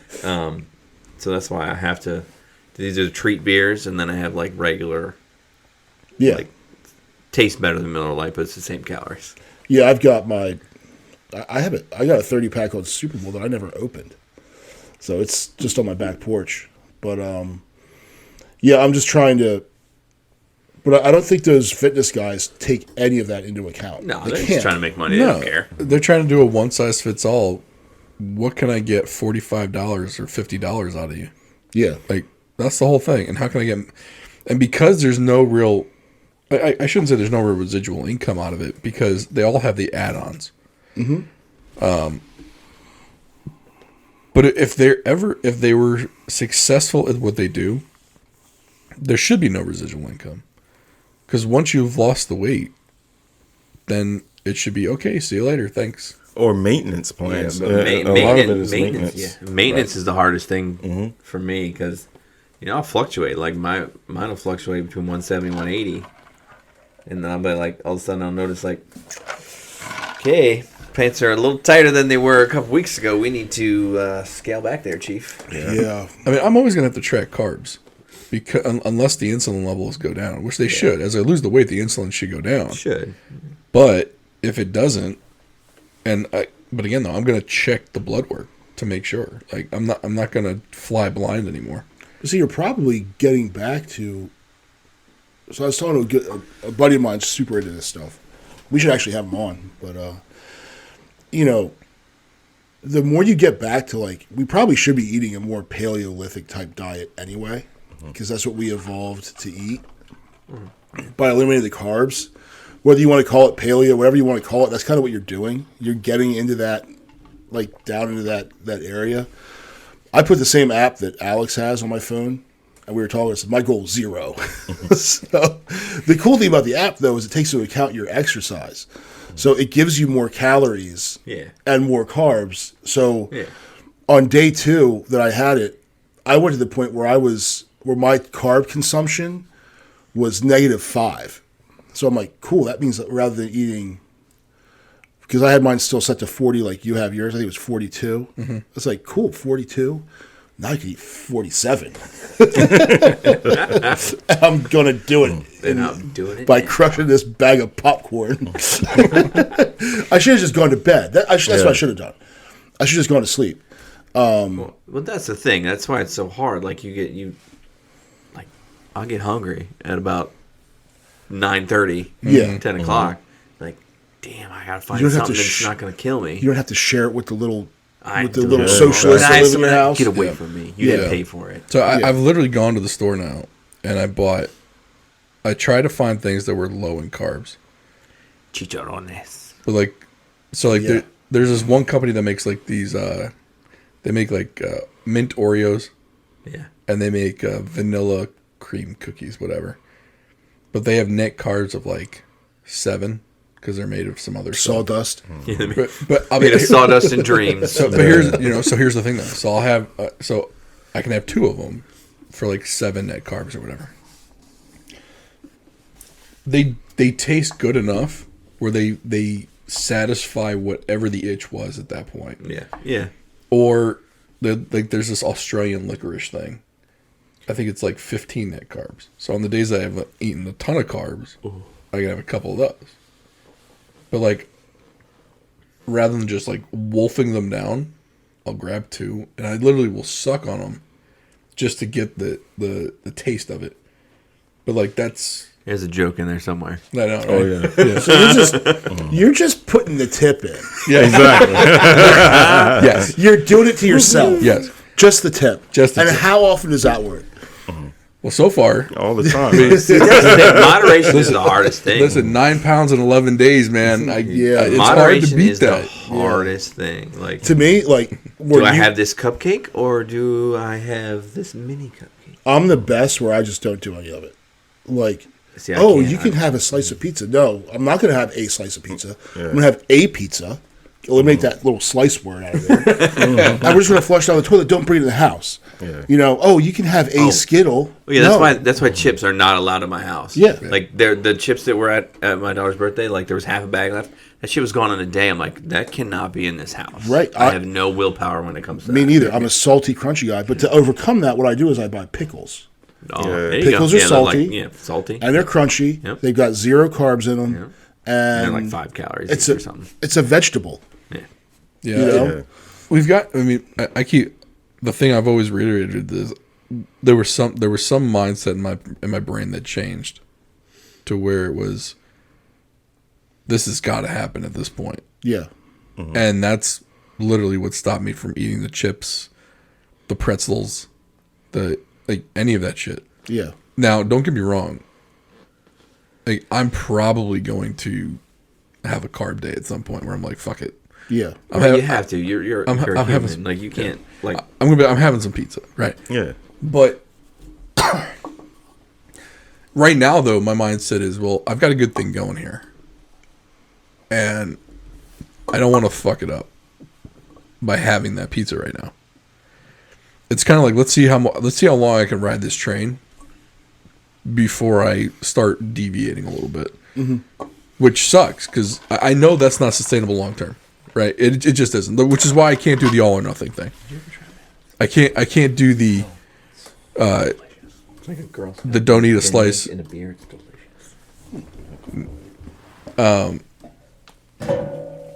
so that's why I have to. These are treat beers, and then I have like regular. Yeah. Like, tastes better than Miller Lite, but it's the same calories. Yeah, I've got my. I have it. I got a 30-pack called Super Bowl that I never opened, so it's just on my back porch. But yeah, I'm just trying to. But I don't think those fitness guys take any of that into account. No, they they're can't. just trying to make money. They don't care. They're trying to do a one-size-fits-all. What can I get $45 or $50 out of you? Yeah, Like, that's the whole thing. And how can I get... And because there's no real... I shouldn't say there's no real residual income out of it, because they all have the add-ons. But if they were successful at what they do, there should be no residual income. Because once you've lost the weight, then it should be, okay, see you later, thanks. Or maintenance plans. Yeah, A lot of it is maintenance. maintenance. Yeah. Maintenance is the hardest thing for me because, I'll fluctuate. Like, mine will fluctuate between 170 and 180. And then I'll be like, all of a sudden I'll notice, like, okay, pants are a little tighter than they were a couple weeks ago. We need to scale back there, Chief. yeah. I mean, I'm always going to have to track carbs, because unless the insulin levels go down, which they should. As I lose the weight, the insulin should go down. Should. But if it doesn't, but again though, I'm going to check the blood work to make sure. Like, I'm not going to fly blind anymore. See, you're probably getting back to. So I was talking to a buddy of mine, super into this stuff. We should actually have him on, but the more you get back to, like, we probably should be eating a more Paleolithic type diet anyway, because that's what we evolved to eat by eliminating the carbs. Whether you want to call it paleo, whatever you want to call it, that's kind of what you're doing. You're getting into that, like, down into that area. I put the same app that Alex has on my phone, and we were talking. I said, my goal is 0. So the cool thing about the app, though, is it takes into account your exercise. So it gives you more calories and more carbs. So on day 2 that I had it, I went to the point where where my carb consumption was -5. So I'm like, cool, that means that rather than eating, because I had mine still set to 40 like you have yours, I think it was 42. It's like, cool, 42. Now I can eat 47. I'm going to do it. Then I'm doing it by crushing this bag of popcorn. I should have just gone to bed. That's what I should have done. I should have just gone to sleep. Well, that's the thing. That's why it's so hard. Like, I'll get hungry at about 9:30, 10 o'clock. Like, damn, I gotta find something that's not gonna kill me. You don't have to share it with the little socialists that live in your house. Get away from me. You didn't pay for it. So I've literally gone to the store now, and I try to find things that were low in carbs. Chicharrones. But there's this one company that makes like these They make like mint Oreos, Yeah. and they make vanilla cream cookies, whatever. But they have net carbs of like 7 because they're made of some other stuff. Sawdust. Yeah, they made, But I made mean, of sawdust and dreams. so here's the thing though. So I'll have I can have 2 of them for like 7 net carbs or whatever. They taste good enough where they satisfy whatever the itch was at that point. Yeah. Yeah. Or there's this Australian licorice thing. I think it's like 15 net carbs. So on the days I haven't eaten a ton of carbs, I can have a couple of those. But like, rather than just like wolfing them down, I'll grab 2, and I literally will suck on them just to get the taste of it. But like that's. There's a joke in there somewhere. I know, right? Oh yeah. So you're just putting the tip in. Yeah, exactly. Yes. You're doing it to yourself. Yes. Just the tip. Just the and tip. how often does that work? Well, so far, All the time. Moderation is the hardest thing. listen, 9 pounds in 11 days, man. It's hard to Moderation beat is that. the hardest thing. Like, To me, like, do I have this cupcake or do I have this mini cupcake? I'm the best where I just don't do any of it. Like, See, I can't. you can have a slice of pizza. No, I'm not going to have a slice of pizza. I'm going to have a pizza. Eliminate that little slice word out of there. And we're just going to flush down the toilet. Don't bring it in the house. Yeah. You know, you can have a Skittle. Well, yeah, No. that's why chips are not allowed in my house. Yeah. Like the chips that were at my daughter's birthday, like there was half a bag left. That shit was gone in a day. I'm like, that cannot be in this house. Right. I have no willpower when it comes to Me that. neither. I'm a salty, crunchy guy. But to overcome that, what I do is I buy pickles. Oh, Yeah. there you Pickles go. are Yeah, they're salty. Like, salty. And they're crunchy. Yep. They've got 0 carbs in them. Yep. And And they're like 5 calories it's each or something. It's a vegetable. Yeah. Yeah, You know? Yeah. we've got. I mean, I keep the thing I've always reiterated is there was some mindset in my brain that changed to where it was. This has got to happen at this point, Yeah. and that's literally what stopped me from eating the chips, the pretzels, any of that shit. Yeah. Now, don't get me wrong. Like, I'm probably going to have a carb day at some point where I'm like, fuck it. Yeah. You have to. You're a I'm human. having some- Like you can't. Like I'm having some pizza, right? Yeah. But right now, though, my mindset is, well, I've got a good thing going here, and I don't want to fuck it up by having that pizza right now. It's kind of like let's see how long I can ride this train before I start deviating a little bit, which sucks because I know that's not sustainable long term, right? It just isn't, which is why I can't do the all or nothing thing. I can't do the it's like a girl. the don't eat a slice. In a beer, it's delicious.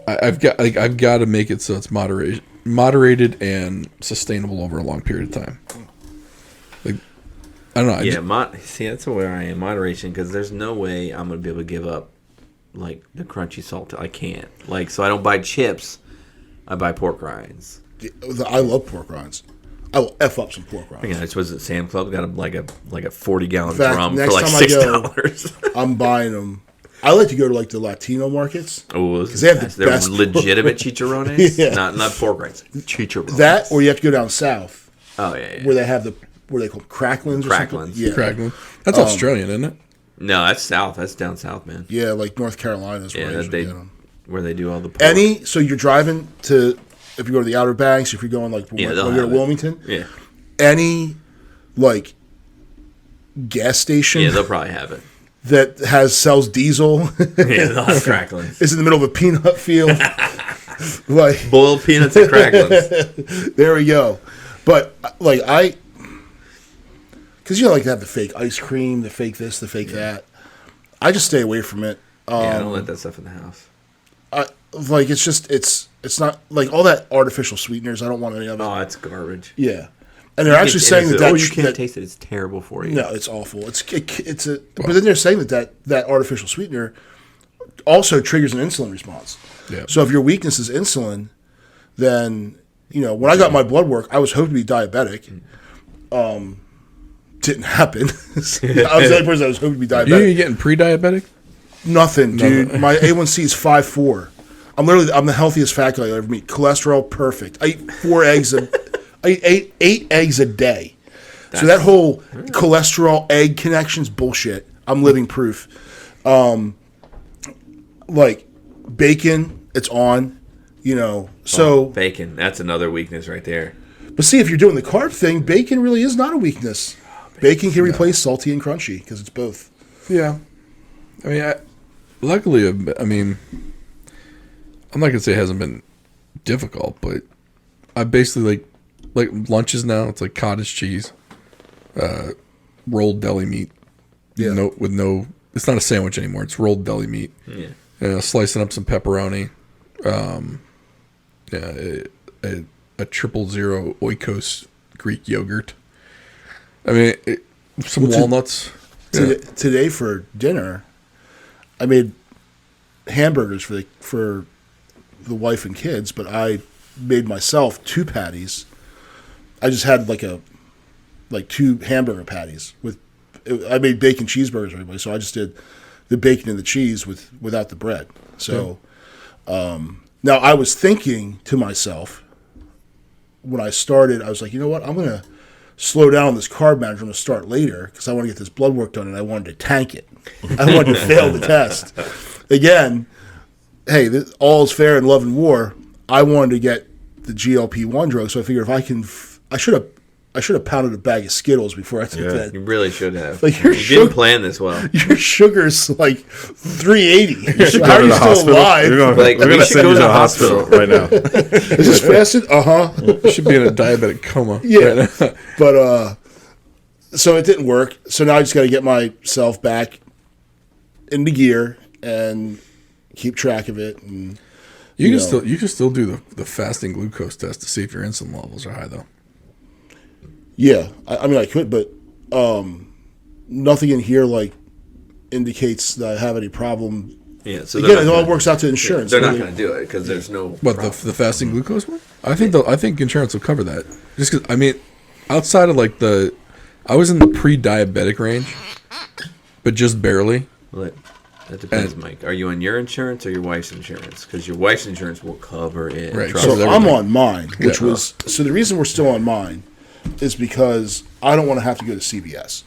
I've got to make it so it's moderated and sustainable over a long period of time. Like, I don't know. See, that's where I am. Moderation, because there's no way I'm gonna be able to give up like the crunchy salt. I can't. Like, so I don't buy chips. I buy pork rinds. I love pork rinds. I will F up some pork rinds. Yeah, I was at Sam Club. Got like a 40-gallon In fact, drum for next like time I go- $6. I'm buying them. I like to go to like the Latino markets. Oh, they have the they're best legitimate chicharrones. Yeah. Not pork rinds. Chicharrones. That, or you have to go down south Oh yeah. where they have where they call them cracklins or Cracklins. something. Yeah. Crackling. That's Australian, isn't it? No, that's south. That's down south, man. Yeah, like North Carolina is where I Yeah, usually get them. where they do all the pork. So you're driving to, if you go to the Outer Banks, if you're going like Yeah, when they'll you go to have it. Wilmington, Yeah. any like gas station Yeah, they'll probably have it. that sells diesel Yeah, they'll have cracklins. is in the middle of a peanut field. Like, Boiled peanuts and cracklins. there we go. But like because like to have the fake ice cream, the fake this, the fake that. I just stay away from it. Yeah, I don't let that stuff in the house. Like it's not like all that artificial sweeteners. I don't want any of it. Oh, that's garbage. Yeah, and they're actually saying that you can't taste it. It's terrible for you. No, it's awful. But then they're saying that artificial sweetener also triggers an insulin response. Yeah. So if your weakness is insulin, then when I got my blood work, I was hoping to be diabetic. Didn't happen. I was the only person that was hoping to be diabetic. You getting pre-diabetic? Nothing, dude. My A1C is 5.4. I'm the healthiest fat guy I ever meet. Cholesterol, perfect. I eat 4 eggs. I ate 8 eggs a day. So that whole cholesterol egg connection's bullshit. I'm living proof. Like bacon, it's on. So bacon. That's another weakness right there. But see, if you're doing the carb thing, bacon really is not a weakness. Bacon can replace salty and crunchy because it's both. Yeah. I mean, luckily, I mean, I'm not going to say it hasn't been difficult, but I basically like lunches now. It's like cottage cheese, rolled deli meat. Yeah. It's not a sandwich anymore. It's rolled deli meat. Yeah. Slicing up some pepperoni. A 000 Oikos Greek yogurt. I mean, some walnuts. Today for dinner, I made hamburgers for the wife and kids, but I made myself 2 patties. I just had like 2 hamburger patties I made bacon cheeseburgers for everybody, so I just did the bacon and the cheese without the bread. So now I was thinking to myself when I started, I was like, you know what, I'm gonna slow down on this carb management. I'm gonna start later because I want to get this blood work done, and I wanted to tank it. I wanted to fail the test. Again, hey, all is fair in love and war. I wanted to get the GLP-1 drug, so I figured I should have pounded a bag of Skittles before I took that. You really should have. Like you didn't plan this well. Your sugar's like 380. How are you still alive? We're going to send you to the hospital right now. Is this fasted? You should be in a diabetic coma. Yeah. Right now. But so it didn't work. So now I just got to get myself back into gear and keep track of it. And you can still do the fasting glucose test to see if your insulin levels are high though. Yeah, I mean I could, but nothing in here like indicates that I have any problem. Yeah, so again, it all works out to insurance. They're not going to do it because there's no. What the fasting glucose one? I think insurance will cover that. Just because I mean, outside of like I was in the pre-diabetic range, but just barely. Well, that depends, Mike. Are you on your insurance or your wife's insurance? Because your wife's insurance will cover it. Right. So I'm on mine, which was so the reason we're still on mine is because I don't want to have to go to CVS.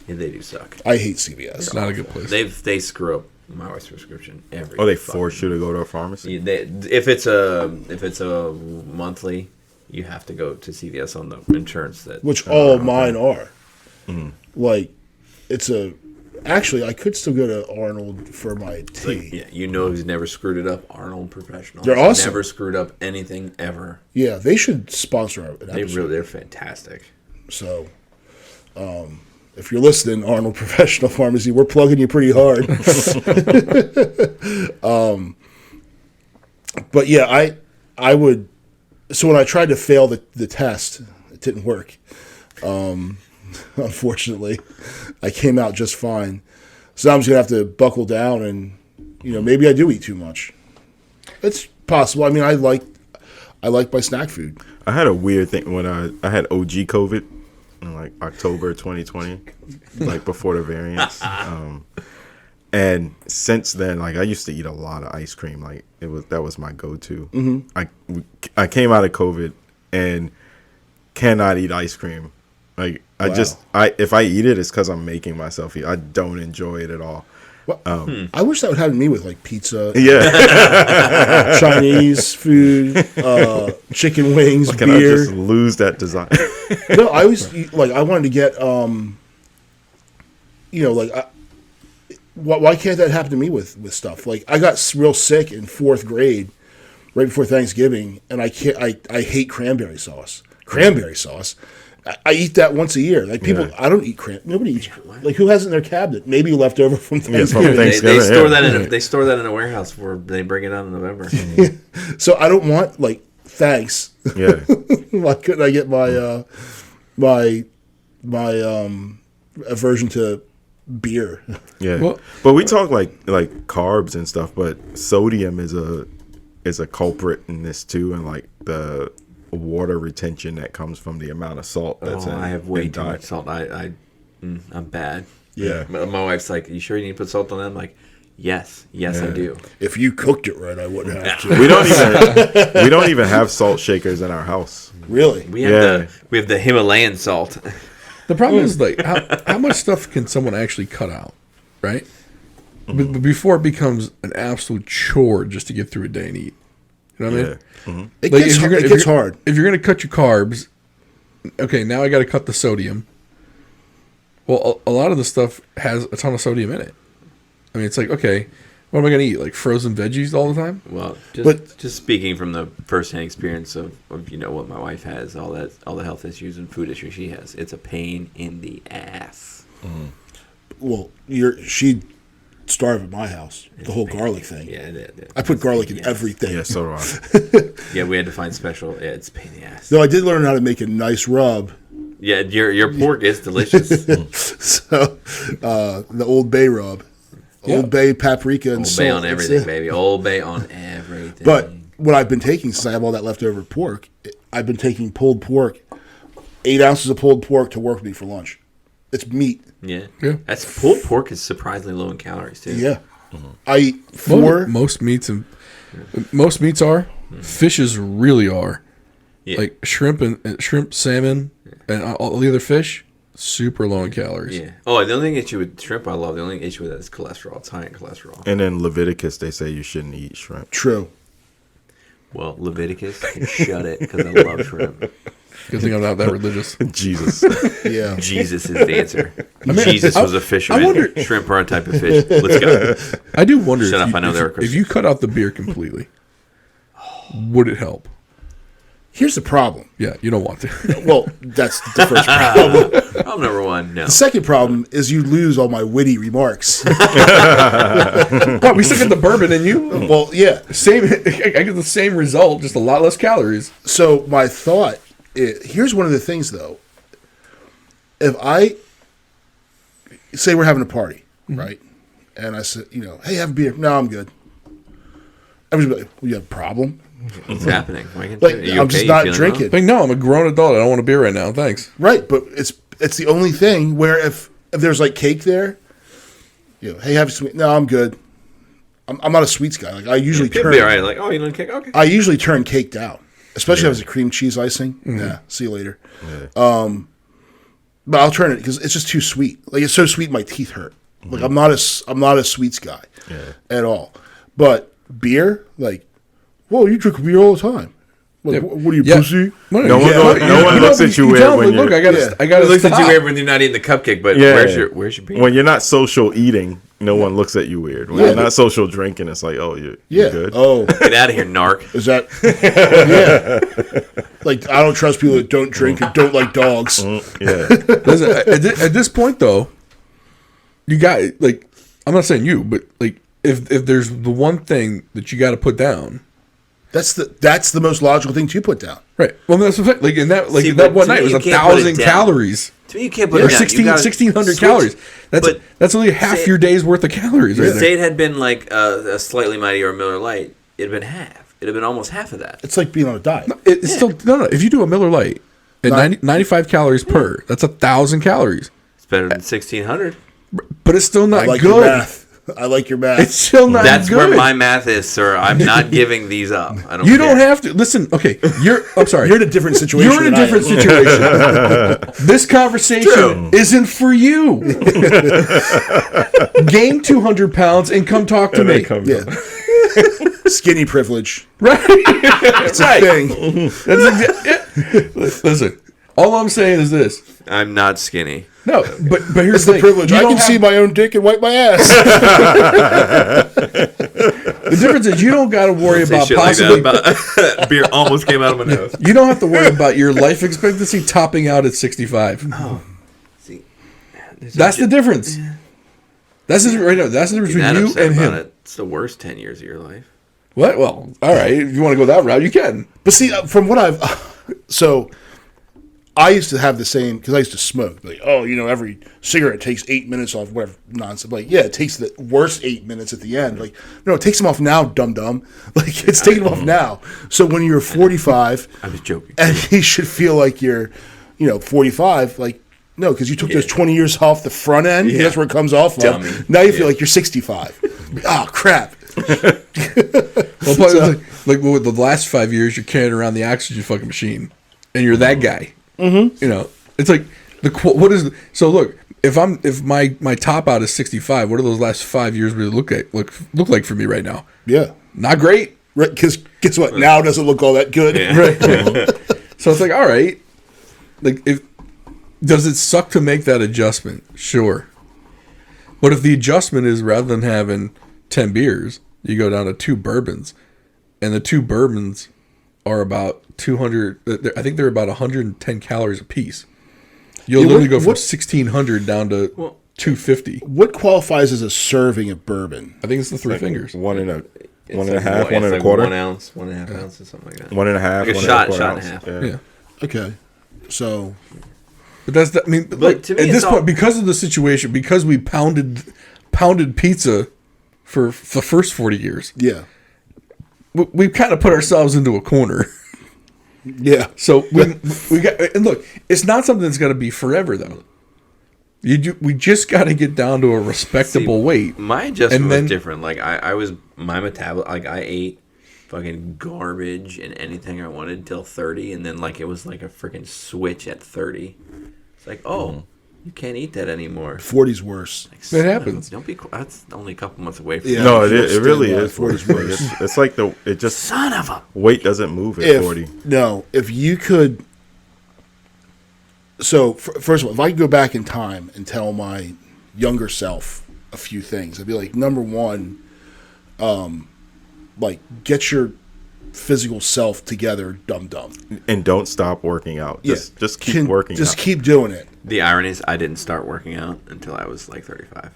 Yeah, they do suck. I hate CVS. It's not a good place. They screw up my wife's prescription every. Oh, they force you to go to a pharmacy. If it's a monthly, you have to go to CVS on the insurance which all mine are. Mm-hmm. Like it's actually I could still go to Arnold for my tea. Yeah, who's never screwed it up? Arnold Professional. They're awesome. Never screwed up anything ever. Yeah, they should sponsor an episode. They're fantastic. So, if you're listening, Arnold Professional Pharmacy, we're plugging you pretty hard. But yeah, I would. So when I tried to fail the test, it didn't work. Unfortunately, I came out just fine. So I'm just gonna have to buckle down, and maybe I do eat too much. It's possible. I mean, I like my snack food. I had a weird thing when I had OG COVID in like October 2020, like before the variants. And since then, like I used to eat a lot of ice cream. Like that was my go-to. Mm-hmm. I came out of COVID and cannot eat ice cream. Like if I eat it, it's because I'm making myself eat. I don't enjoy it at all. Well, I wish that would happen to me with like pizza, Chinese food, chicken wings, Can beer. I just lose that desire? No, I always I wanted to get why can't that happen to me with stuff? Like I got real sick in 4th grade, right before Thanksgiving, and I hate cranberry sauce. I eat that once a year. Like people, I don't eat nobody eats. Like who has it in their cabinet? Maybe left over from Thanksgiving. They store that. They store that in a warehouse where they bring it out in November. So I don't want thanks. Yeah. Why couldn't I get my aversion to beer? Yeah. Well, but we talk like carbs and stuff, but sodium is a culprit in this too, and like the water retention that comes from the amount of salt that's in. I have way too much salt. I'm bad. Yeah. My wife's like, "You sure you need to put salt on that?" I'm like, Yes, I do. If you cooked it right, I wouldn't have to. We don't even have salt shakers in our house. Really? We have the Himalayan salt. The problem is, like, how much stuff can someone actually cut out, right? But before it becomes an absolute chore just to get through a day and eat. You know what I mean? Mm-hmm. It Like, gets hard. If you're going to cut your carbs, okay, now I got to cut the sodium. Well, a lot of the stuff has a ton of sodium in it. I mean, it's like, okay, what am I going to eat? Like frozen veggies all the time? Well, But- just speaking from the first-hand experience of what my wife has, all the health issues and food issues she has, it's a pain in the ass. Well, she starved at my house. The whole garlic thing. Yeah, it. I put garlic in everything. Yeah, so do I. Yeah, we had to find special. Yeah, it's a pain in the ass. Though I did learn how to make a nice rub. Yeah, your pork is delicious. So the Old Bay rub. Old Bay paprika and Old salt. Bay on everything, baby. Old Bay on everything. But what I've been taking, since I have all that leftover pork, I've been taking pulled pork, 8 ounces of pulled pork to work with me for lunch. It's meat. yeah, Yeah. that's pulled pork is surprisingly low in calories too. Yeah. I eat 4. Most meats are. Fishes really are. Yeah. Like shrimp, salmon, and all the other fish, super low in calories. Yeah. Oh, the only issue with shrimp I love, the only issue with that is cholesterol. It's high in cholesterol. And in Leviticus, they say you shouldn't eat shrimp. True. Well, Leviticus can shut it because I love shrimp. Good thing I'm not that religious. Jesus. Yeah. Jesus is the answer. mean, Jesus was a fisherman. I wonder- Shrimp are a type of fish. Let's go. I do wonder Shut up, I know if, they were if Christians. you cut out the beer completely, would it help? Here's the problem. Yeah, you don't want to. Well, that's the first problem. Problem number one, no. The second problem is you lose all my witty remarks. What, we still get the bourbon in you? Well, yeah. Same. I get the same result, just a lot less calories. So my thought here's one of the things, though. If I say we're having a party, right? And I said, hey, have a beer. No, I'm good. Everybody's like, well, you have a problem? What's happening? I'm just not drinking. Like, no, I'm a grown adult. I don't want a beer right now. Thanks. Right, but it's the only thing where if there's like cake there, hey, have a sweet. No, I'm good. I'm not a sweets guy. Like I usually It'd turn. be all right. Like, oh, you don't cake? Okay. I usually turn cake down, especially if it has a cream cheese icing. Yeah, see you later. Yeah. But I'll turn it because it's just too sweet. Like it's so sweet, my teeth hurt. Like I'm not a sweets guy at all. But beer, like, whoa, you drink beer all the time. Like, Yeah. what are you, Yeah. pussy? No one looks at you weird when look, you're. I gotta It looks at stop. you weird when you're not eating the cupcake, but Yeah. where's your beer? When you're not social eating, no one looks at you weird. When you're not social drinking, it's like, oh, you're good. Oh, Get out of here, narc. is that? Yeah. Like I don't trust people that don't drink and don't like dogs. Yeah. Listen, at this point, though, you got like I'm not saying you, but like if there's the one thing that you got to put down, That's the most logical thing to put down. right? Well, that's the thing. Like in that See, that but one to night me, it was you can't put it 1,000 down. calories. To me, you can't put Or it down. 1,600 calories. That's only half say- your day's worth of calories, right there. Say it had been like a Slightly Mighty or a Miller Lite, it'd have been half. It'd have been almost half of that. It's like being on a diet. It's still no. If you do a Miller Lite at 95 calories per, that's 1,000 calories. It's better than 1,600. But it's still not I like good. your math. I like your math. It's still not That's good. where my math is, sir. I'm not giving these up. I don't You care. don't have to listen. Okay, I'm sorry. You're in a different situation. You're in a than I different am. situation. This conversation isn't for you. Gain 200 pounds and come talk to me. Yeah. Skinny privilege. Right? It's a thing. Listen, all I'm saying is this. I'm not skinny. No, but here's It's the the thing. privilege. You I don't can see my own dick and wipe my ass. The difference is you don't got to worry Say about shit possibly. like that about beer almost came out of my nose. You don't have to worry about your life expectancy topping out at 65. See, That's the difference. That's the right now. That's the difference that between you upset and about him. it. It's the worst 10 years of your life. What? Well, all right. If you want to go that route, you can. But see, from what so I used to have the same, because I used to smoke. Like, every cigarette takes 8 minutes off, whatever nonsense. Like, yeah, it takes the worst 8 minutes at the end. Like, no, it takes them off now, dum-dum. Like, it's taking them off now. So when you're 45, I was joking. and you should feel like you're, 45, like, no, because you took those 20 years off the front end. Yeah. That's where it comes off Dummy. of. Now you feel like you're 65. Oh crap! Well, like with the last 5 years, you're carrying around the oxygen fucking machine, and you're that guy. Mm-hmm. You know, it's like what is so look. If my top out is 65, what do those last 5 years really look like for me right now? Yeah, not great. right. Because guess what? Now doesn't look all that good. Yeah. Right. So it's like, all right, like does it suck to make that adjustment? Sure. But if the adjustment is rather than having 10 beers, you go down to 2 bourbons, and the 2 bourbons are about 200. I think they're about 110 calories a piece. You'll literally go from 1,600 down to 250. What qualifies as a serving of bourbon? I think it's the 3 fingers. One and a It's half, like, one and a like quarter. 1 ounce, 1.5 ounces, something like that. One and a half, Like a one shot, and a quarter shot and a ounce. half. Yeah. Okay, so But that's I mean, like, to me, at it's this all- point, because of the situation, because we pounded pizza for the first 40 years, yeah, we've kind of put ourselves into a corner. yeah. So we got, and look, it's not something that's got to be forever though. We just got to get down to a respectable weight. My adjustment And then- was different. Like I was my metabolism. Like I ate fucking garbage and anything I wanted till 30, and then like it was like a freaking switch at 30. It's like, oh, you can't eat that anymore. 40's worse. Like, It son of a- happens. Don't be. That's only a couple months away from. Yeah. No, You'll it really stand by is. 40's 40's worse. It's like it just Son of a. weight doesn't move at If 40. no, if you could. So first of all, if I could go back in time and tell my younger self a few things, I'd be like, number one, like get your physical self together, dum. And don't stop working out. Just keep working Just out. keep doing it. The irony is, I didn't start working out until I was like 35.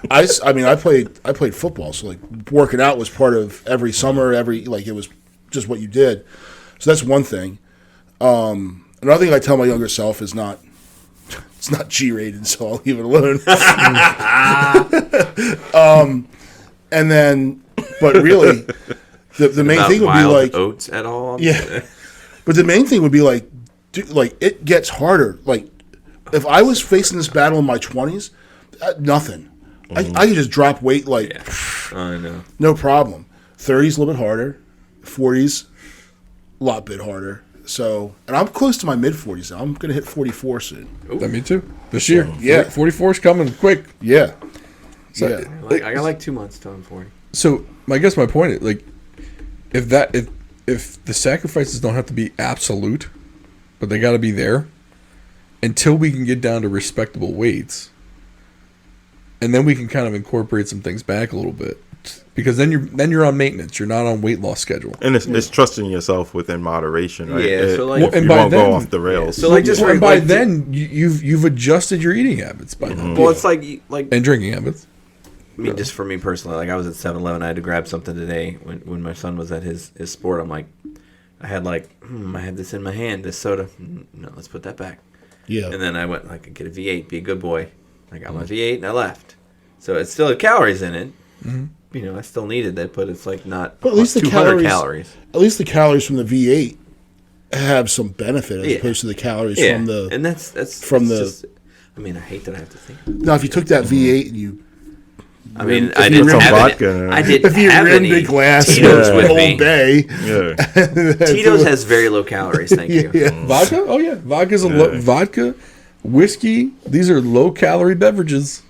I mean, I played football, so like working out was part of every summer, like it was just what you did. So that's one thing. Another thing I tell my younger self is it's not G-rated, so I'll leave it alone. And then, but really, the main Not thing would be wild like, oats at all. yeah. But the main thing would be like, dude, like it gets harder. Like if I was facing this battle in my 20s, nothing. I could just drop weight like Yeah. I know. no problem. 30s a little bit harder, 40s a lot bit harder. So, and I'm close to my mid 40s now. I'm gonna hit 44 soon. That me too. This year, yeah. 44 is coming quick. Yeah, So, yeah. I got like 2 months till I'm 40. So I guess my point is like, if the sacrifices don't have to be absolute, but they got to be there until we can get down to respectable weights, and then we can kind of incorporate some things back a little bit, because then you're on maintenance. You're not on weight loss schedule. And it's trusting yourself within moderation, right? Yeah, so, like- Well, and you by won't then- go off the rails. So, like, just and for- by like, then you've adjusted your eating habits by then, Well, it's like and drinking habits. I mean, just for me personally, like I was at 7-Eleven, I had to grab something today when my son was at his sport. I'm like, I had I had this in my hand, this soda. No, let's put that back. Yeah. And then I went like, get a V8, be a good boy. I got my V8 and I left. So it still had calories in it. Mm-hmm. You know, I still needed it, but it's like not But at least the 200 calories- At least the calories from the V8 have some benefit as Yeah. opposed to the calories Yeah, from the. and that's from it's the- Just, I mean, I hate that I have to think. Now, if you took that V8 and you. I mean, If I you didn't rimmed have vodka any. in it. I didn't If you have rimmed any a glass Tito's of with Old me. Bay. Yeah. Tito's has very low calories. Thank you. Yeah. Vodka? Oh yeah, vodka's vodka, whiskey. These are low calorie beverages.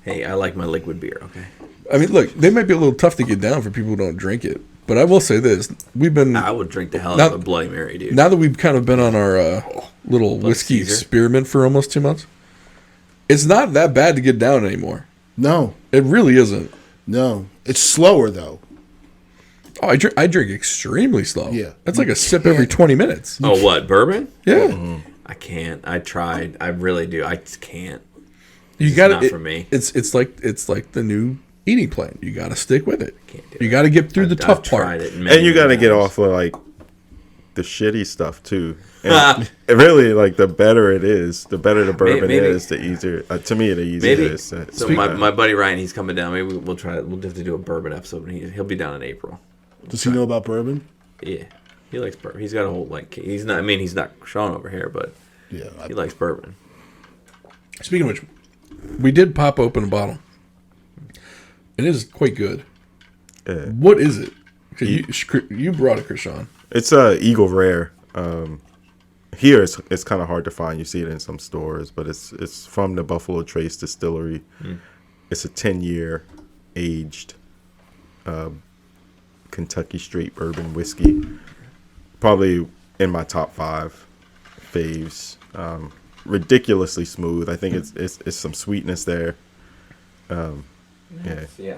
Hey, I like my liquid beer. Okay. I mean, look, they might be a little tough to get down for people who don't drink it. But I will say this: we've been I would drink the hell Now- out of a Bloody Mary, dude. now that we've kind of been on our little whiskey Caesar. experiment for almost 2 months. It's not that bad to get down anymore. No, It really isn't. no. It's slower, though. Oh, I drink extremely slow. Yeah. That's like a sip every 20 minutes. Oh, what, bourbon? Yeah, I can't. I tried. I really do. I just can't. you got not for me. It's like the new eating plan. You got to stick with it. Can't do You it. got to get through the tough I've part. tried it many, And you got to many get times. off of like the shitty stuff too. And it really, like the better it is, the better the bourbon Maybe- is, the easier. To me, the easier Maybe. it is. So my buddy Ryan, he's coming down. Maybe we'll try. We'll have to do a bourbon episode. And he'll be down in April. Does he know about bourbon? Yeah, he likes bourbon. He's got a whole he's not. I mean, he's not Sean over here, but Yeah. he likes bourbon. Speaking of which, we did pop open a bottle. It is quite good. Yeah. What is it? 'Cause you brought it, Krishan. It's Eagle Rare. Here it's kind of hard to find. You see it in some stores, but it's from the Buffalo Trace Distillery. It's a 10-year aged Kentucky straight bourbon whiskey. Probably in my top 5 faves. Ridiculously smooth. I think it's some sweetness there. Yeah. Yeah.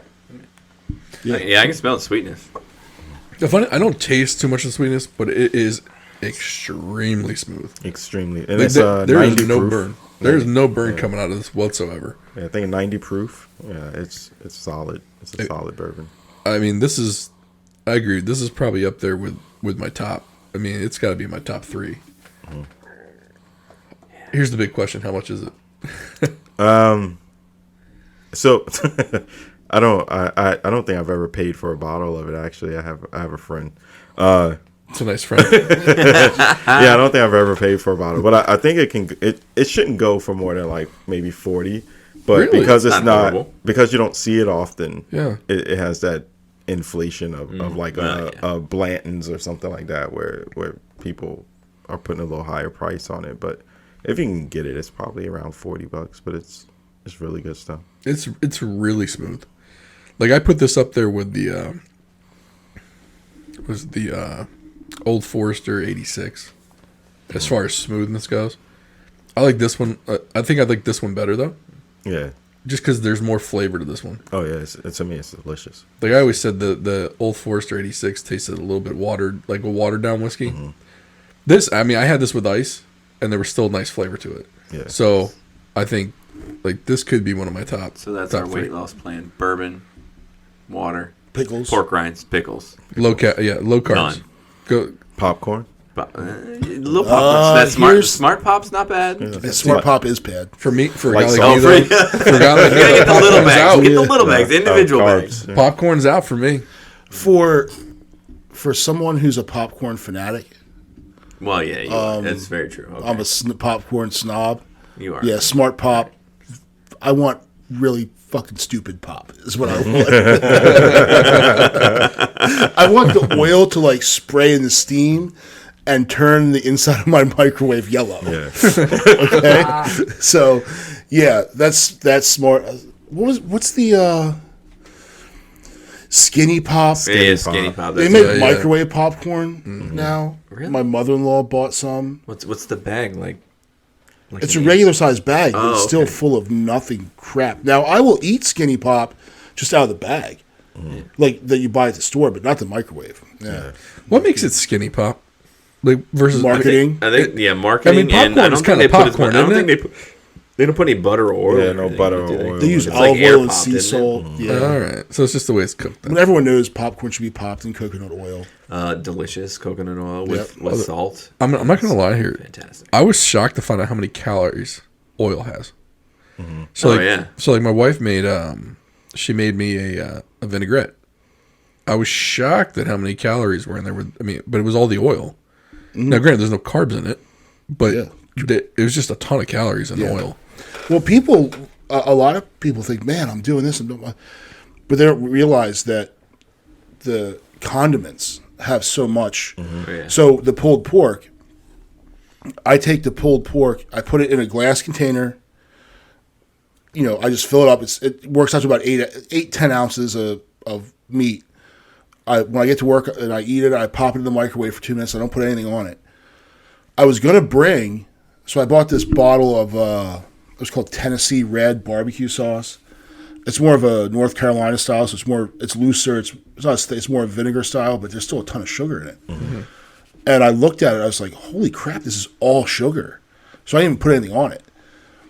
Yeah, I can smell the sweetness. The funny, I don't taste too much of the sweetness, but it is extremely smooth. Extremely. And Like, it's there is 90 no proof. burn. There is no burn coming out of this whatsoever. Yeah, I think 90 proof. Yeah, it's solid. It's a solid bourbon. I mean, I agree. This is probably up there with my top. I mean, it's got to be my top 3. Here's the big question: how much is it? So I don't think I've ever paid for a bottle of it. Actually, I have a friend. It's a nice friend. Yeah, I don't think I've ever paid for a bottle, but I think it shouldn't go for more than like maybe 40. But Really? because it's Not not horrible. because you don't see it often. Yeah. it has that inflation of like yeah. a Blanton's or something like that where people are putting a little higher price on it. But if you can get it, it's probably around $40. But it's really good stuff. It's really smooth. Like I put this up there with the Old Forester 86 as far as smoothness goes. I like this one. I think I like this one better though, Yeah. just because there's more flavor to this one. Oh yeah. It's I mean it's delicious. Like I always said, the Old Forester 86 tasted a little bit watered, like a watered down whiskey. This, I mean, I had this with ice, and there was still a nice flavor to it. Yeah. So I think like this could be one of my top. So that's top our 3. weight loss plan: bourbon, water, Pickles. pork rinds, pickles. Low carbs. None. Go. Popcorn. Little pop. That's smart pop's not bad. You And Smart Pop is bad. For me, for a Like guy salt. like me, though, for a guy like me, gotta get the little popcorn's bags. out. Get the little bags, individual Carbs. bags. Yeah. Popcorn's out for me. For someone who's a popcorn fanatic, Well, yeah, you are. That's very true. Okay. I'm a popcorn snob. You are. Yeah, Smart Pop. I want really fucking stupid pop is what I want. I want the oil to like spray in the steam and turn the inside of my microwave yellow. Yeah. Okay, so yeah, that's smart. What's the Skinny Pop? Skinny pop. They That's make it. yeah. microwave popcorn now. Really? My mother-in-law bought some. What's the bag like? It's a regular sized bag, but it's still okay. full of nothing crap. Now I will eat Skinny Pop just out of the bag, like that you buy at the store, but not the microwave. Yeah, What makes it skinny pop? Like versus Marketing. I think marketing. popcorn and I is don't think kinda they put popcorn, I don't isn't think they don't put any butter or oil. Yeah, in no anything, butter do or oil. They use It's olive like air oil and popped, sea isn't it? salt. Yeah, All right, so it's just the way it's cooked. but Then. everyone knows popcorn should be popped in coconut oil. Delicious coconut oil with Yep. salt. I'm not gonna lie here. Fantastic. I was shocked to find out how many calories oil has. So Oh, like, yeah. so like my wife made she made me a vinaigrette. I was shocked at how many calories were in there. But it was all the oil. Now, granted, there's no carbs in it, but Yeah. it was just a ton of calories in the oil. Well, a lot of people think, man, I'm doing this, but they don't realize that the condiments have so much. Oh, yeah. So the pulled pork, I take the pulled pork, I put it in a glass container. I just fill it up. It works out to about 10 ounces of meat. When I get to work and I eat it, I pop it in the microwave for 2 minutes. I don't put anything on it. I was going to so I bought this bottle of, it was called Tennessee Red barbecue sauce. It's more of a North Carolina style, so it's looser. It's more vinegar style, but there's still a ton of sugar in it. Mm-hmm. And I looked at it, I was like, holy crap, this is all sugar. So I didn't even put anything on it.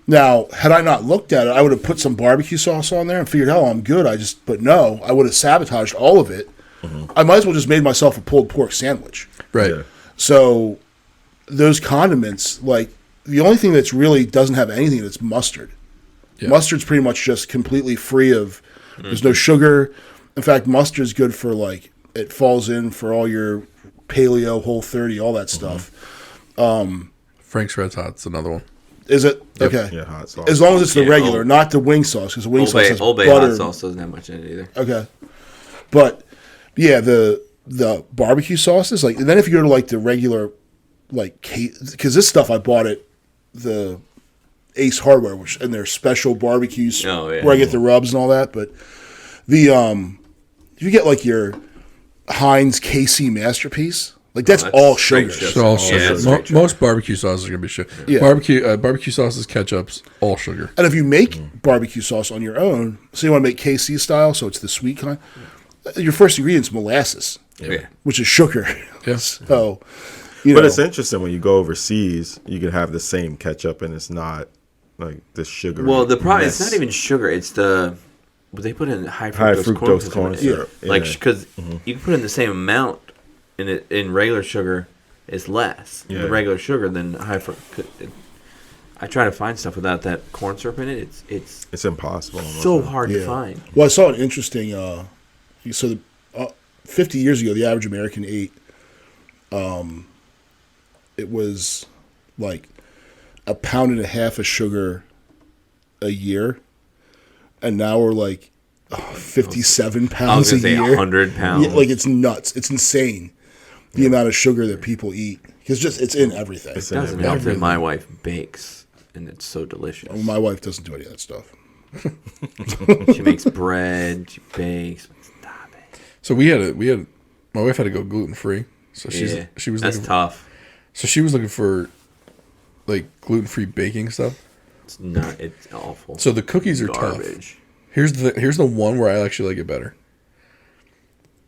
Now, had I not looked at it, I would have put some barbecue sauce on there and figured, I'm good. But no, I would have sabotaged all of it. Mm-hmm. I might as well just made myself a pulled pork sandwich. Right. Yeah. So those condiments, like the only thing that's really doesn't have anything is mustard. Yeah. Mustard's pretty much just completely free of, there's no sugar. In fact, mustard's good for it falls in for all your paleo, Whole30, all that stuff. Frank's Red Hot's another one. Is it? Okay. Yeah, hot sauce. As long as it's the Yeah, regular, Old- not the wing sauce, because the wing sauce has Old Bay butter. hot sauce doesn't have much in it either. Okay. But yeah, the barbecue sauces, like, and then if you go to like the regular, like, because this stuff I bought at the Ace Hardware, which and their special barbecues Oh, yeah. where I get the rubs and all that. But the if you get like your Heinz KC Masterpiece, like that's that's all straight sugar. sugar. So all Yeah, sugar. it's straight sugar. Most barbecue sauces are gonna be sugar. Yeah. Barbecue sauces, ketchups, all sugar. And if you make barbecue sauce on your own, so you want to make KC style, so it's the sweet kind, your first ingredient's molasses, Yeah. which is sugar. Yeah. So, you But know, it's interesting when you go overseas, you can have the same ketchup and it's not like the sugar. Well, the problem it's not even sugar. It's the what they put in high fructose, corn syrup. syrup. Like Yeah. because you can put in the same amount in regular sugar, it's less Yeah. the regular sugar than high fructose. I try to find stuff without that corn syrup in it. It's impossible. So hard to yeah. find. Well, I saw an interesting. So, 50 years ago, the average American ate. It was like a pound and a half of sugar a year, and now we're like 57 I was pounds gonna a say year. 100 pounds. Yeah, like it's nuts. It's insane the amount of sugar that people eat because just it's in everything. It's It doesn't help that my wife bakes, and it's so delicious. Well, my wife doesn't do any of that stuff. She makes bread, she bakes. Stop it. So my wife had to go gluten free. So Yeah, she was that's looking tough. so she was looking for like gluten free baking stuff. It's not. It's awful. So the cookies are tough. garbage. Here's the one where I actually like it better.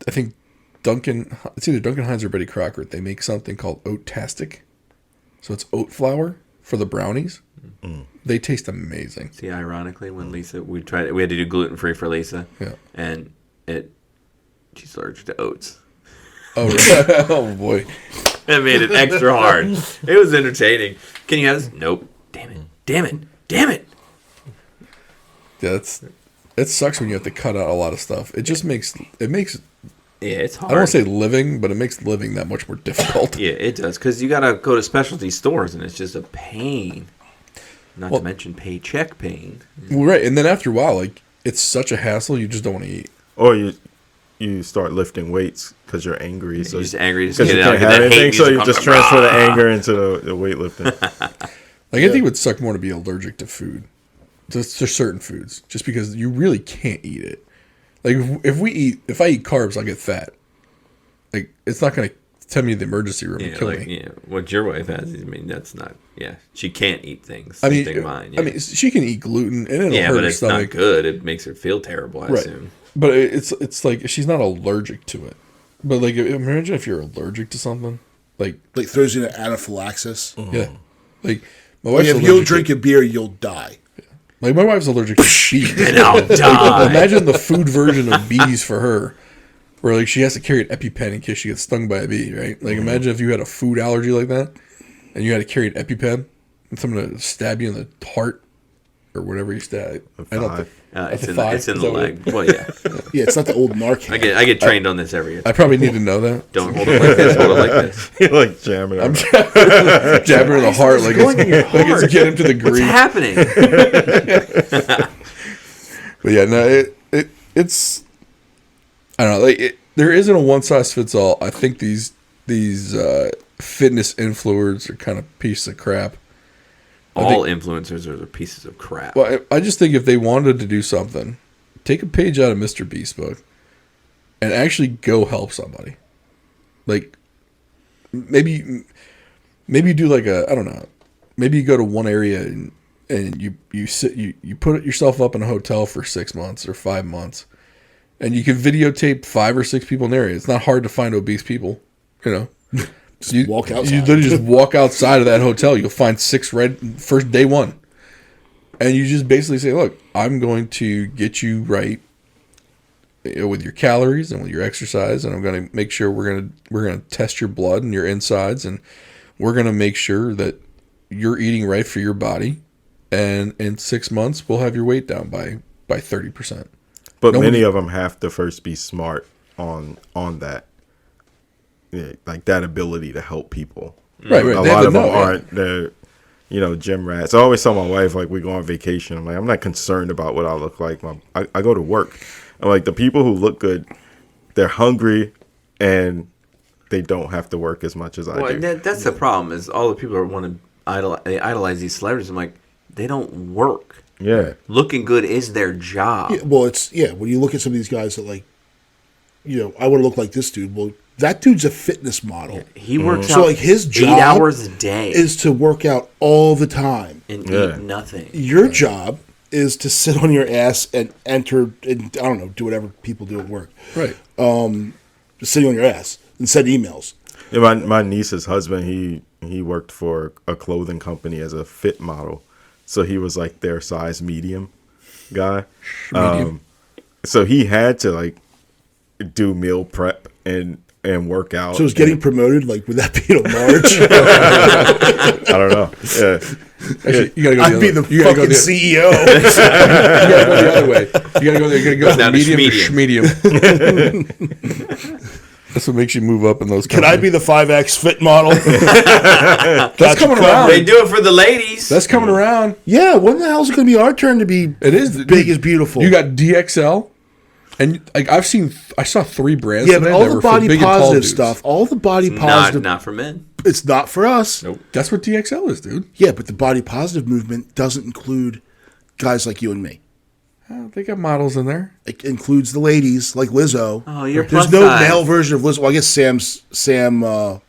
I think it's either Duncan Hines or Betty Crocker. They make something called Oat-tastic. So it's oat flour for the brownies. They taste amazing. See, ironically, when Lisa we had to do gluten free for Lisa. Yeah. And she's allergic to oats. Oh, really? Oh boy. That made it extra hard. It was entertaining. Can you have this? Nope. Damn it. Damn it. Damn it. Yeah, it sucks when you have to cut out a lot of stuff. It just makes Yeah, it's hard. I don't want to say living, but it makes living that much more difficult. Yeah, it does. Because you got to go to specialty stores, and it's just a pain. Not to mention paycheck pain. Well, right, and then after a while, like it's such a hassle, you just don't want to eat. Or you start lifting weights because you're angry. So You're just angry. Just because you get it can't out, have get that hate anything, so you music just on. transfer the anger into the weightlifting. Like I think it would suck more to be allergic to food, to certain foods, just because you really can't eat it. Like if I eat carbs, I'll get fat. Like it's not going to send me to the emergency room and Yeah, kill like me. what your wife has. I mean, that's not. Yeah, she can't eat things. I Same mean, thing mine. Yeah. I mean, she can eat gluten and it'll yeah, hurt but her it's stomach. not good. It makes her feel terrible. I Right. assume. But it's like she's not allergic to it. But like imagine if you're allergic to something. Like throws you into anaphylaxis. yeah. Like my Like wife's if allergic you'll drink a beer, you'll die. like my wife's allergic to bees. And I'll die. Imagine the food version of bees for her. Where like she has to carry an EpiPen in case she gets stung by a bee, right? Like imagine if you had a food allergy like that and you had to carry an EpiPen and someone to stab you in the heart or whatever you stab. I don't think It's the in thigh? the, it's in Is the that what leg. Well, yeah. Yeah, it's not the old Narcan. I get trained on this every year. I probably need to know that. Don't hold it like this. Hold it like this. You're like jamming. I'm it. jabbing her in the heart like going in your it's, like it's heart? getting to the What's green. happening? But yeah, no, it's I don't know. Like there isn't a one size fits all. I think these fitness influencers are kind of pieces of crap. All influencers are pieces of crap. Well, I just think if they wanted to do something, take a page out of Mr. Beast's book and actually go help somebody. Like maybe do like I don't know. Maybe you go to one area and you put yourself up in a hotel for 6 months or 5 months. And you can videotape 5 or 6 people in the area. It's not hard to find obese people, you know. Just walk outside. You literally just walk outside of that hotel. You'll find 6 first day one. And you just basically say, look, I'm going to get you right with your calories and with your exercise, and I'm going to make sure we're going to test your blood and your insides, and we're going to make sure that you're eating right for your body. And in 6 months, we'll have your weight down by 30%. But many of them have to first be smart on that, yeah, like that ability to help people. Right. A They lot have to of them know, yeah. aren't. gym rats. I always tell my wife, like, we go on vacation, I'm like, I'm not concerned about what I look like. I go to work. I'm like, the people who look good, they're hungry and they don't have to work as much as I do. That's the problem. Is all the people want to idolize these celebrities. I'm like, they don't work. Yeah. Looking good is their job. Yeah, well, when you look at some of these guys that, like, I want to look like this dude. Well, that dude's a fitness model. He works So, out like, his job 8 hours a day is to work out all the time. and eat nothing. Your job is to sit on your ass and enter, and I don't know, do whatever people do at work. Right. Just sitting on your ass and send emails. Yeah, my niece's husband, he worked for a clothing company as a fit model. So he was like their size medium guy. Medium. So he had to like do meal prep and work out. So is getting promoted, like, would that be a large? I don't know. Yeah. Actually, you gotta go I'd be the fucking CEO. You gotta go the other way. You gotta go there. You gotta go Down from to medium to schmedium. That's what makes you move up in those Can companies. I be the 5X fit model? That's coming around. They do it for the ladies. That's coming around. Yeah, when the hell is it going to be our turn to be It is big is beautiful? You got DXL, and like I saw 3 brands. Yeah, but today all that the were for body big and tall positive dudes. stuff, all the body positive, not for men. it's not for us. Nope. That's what DXL is, dude. Yeah, but the body positive movement doesn't include guys like you and me. They got models in there. It includes the ladies like Lizzo. Oh, you're There's plus no size. male version of Lizzo. Well, I guess Sam. No,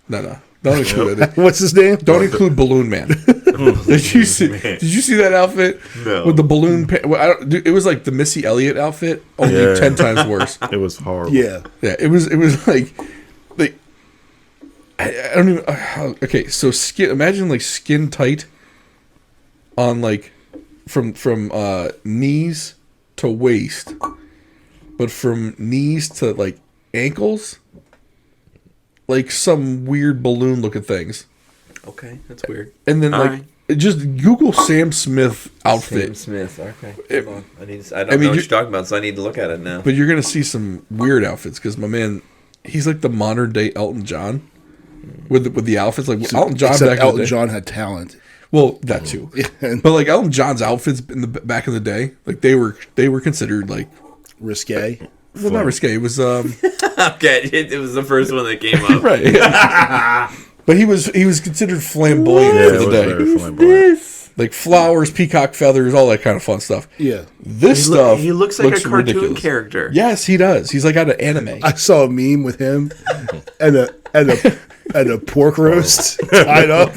don't include it. What's his name? Don't include Balloon Man. Did you see that outfit No. with the balloon? It was like the Missy Elliott outfit, only 10 times worse. It was horrible. Yeah. Yeah, it was like I don't even. Okay, so imagine like skin tight on like from knees to waist, but from knees to like ankles, like some weird balloon looking things. Okay, that's weird. And then All like right. just Google Sam Smith outfit. Sam Smith. Okay. Hold on. I don't I know mean, what you're talking about, so I need to look at it now. But you're gonna see some weird outfits because my man, he's like the modern day Elton John with the outfits. Like Elton John Except back in Elton the day. John had talent. Well, that too. And But like Elton John's outfits in the back in the day, like they were considered like, risque. well, not risque. It was Okay, it was the first one that came up. right. But he was considered flamboyant Yeah, for it the was day. very flamboyant. Like flowers, peacock feathers, all that kind of fun stuff. Yeah. This stuff He looks like a cartoon ridiculous. character. Yes, he does. He's like out of anime. I saw a meme with him and a pork roast tied up.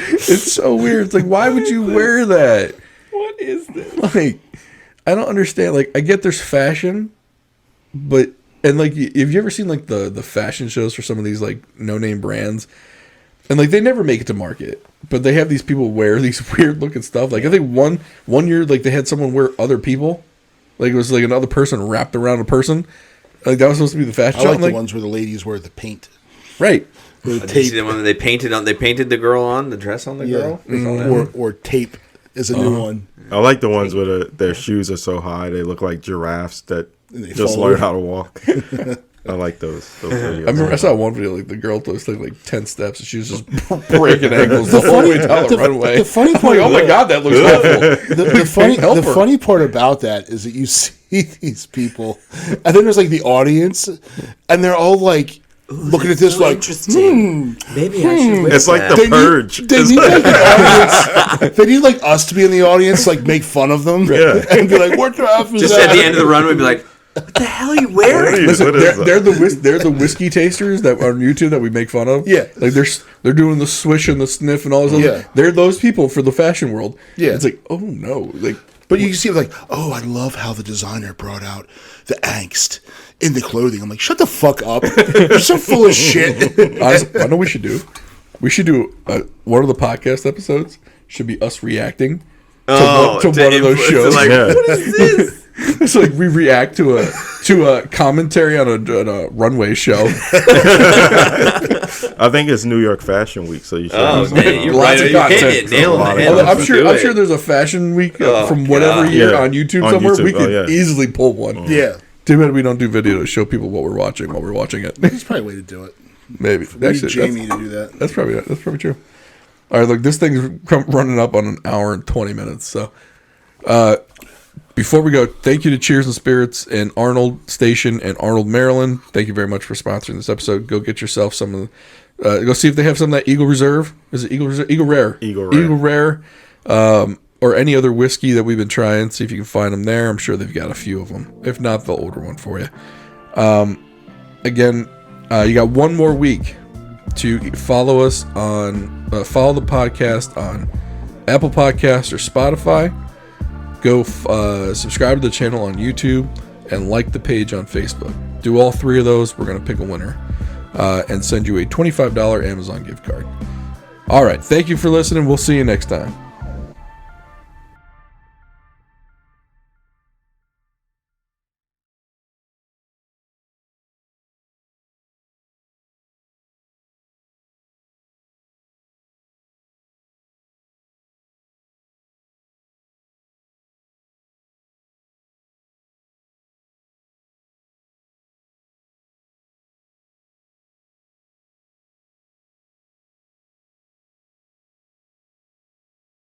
It's so weird. It's like, why would you wear that? What is this? Like, I don't understand. Like, I get there's fashion, but like, have you ever seen like the fashion shows for some of these like no name brands? And like, they never make it to market, but they have these people wear these weird looking stuff. Like, I think one year, like they had someone wear other people, like it was like another person wrapped around a person. Like that was supposed to be the fashion I show. like I'm the like, ones where the ladies wear the paint. right. Or Did you see the one that they painted on? They painted the girl on the dress on the girl. Or tape is a new one. I like the ones where their shoes are so high they look like giraffes that And they just fall learn over. how to walk. I like those videos. I remember I saw one video like the girl was like 10 steps and she was just breaking ankles the whole way down the runway. the funny I'm part like, oh my of god, that looks awful. The funny part about that is that you see these people, and then there's like the audience, and they're all like looking at this so like, interesting. Maybe I should. Wear It's like that. the purge. They need like an audience. They need like us to be in the audience, like make fun of them, Yeah. and be like, "What the F is just that?" at the end of the runway, be like, "What the hell are you wearing?" Listen, What is that? they're the whiskey tasters that on YouTube that we make fun of. Yeah. Like they're doing the swish and the sniff and all this. Yeah. Other. They're those people for the fashion world. Yeah. It's like, oh no, like But you see, like, oh, I love how the designer brought out the angst in the clothing. I'm like, shut the fuck up. You're so full of shit. honestly, I know what we should do. We should do one of the podcast episodes. Should be us reacting to one of those shows. Like, Yeah. what is this? It's like we react to a commentary on a runway show. I think it's New York Fashion Week, so you should. Oh, have something man, you're on. Lots right. of You hit content. it. Nail A lot on the of head. Although I'm Let's sure do I'm it. sure there's a fashion week Oh, from whatever God. year Yeah. on YouTube On somewhere. YouTube. We could Oh, yeah. easily pull one. Yeah. Too bad we don't do video to show people what we're watching while we're watching it. That's probably a way to do it. Maybe We need actually, Jamie to do that. that's probably true. All right, look, this thing's running up on an hour and 20 minutes. So, before we go, thank you to Cheers and Spirits in Arnold Station and Arnold, Maryland. Thank you very much for sponsoring this episode. Go get yourself some of the, go see if they have some of that Eagle Reserve. Is it Eagle Reserve? Eagle Rare. Eagle Rare. Or any other whiskey that we've been trying. See if you can find them there. I'm sure they've got a few of them. If not, they'll order one for you. Again, you got one more week to follow us on, follow the podcast on Apple Podcasts or Spotify. Go subscribe to the channel on YouTube and like the page on Facebook. Do all three of those. We're going to pick a winner and send you a $25 Amazon gift card. All right. Thank you for listening. We'll see you next time.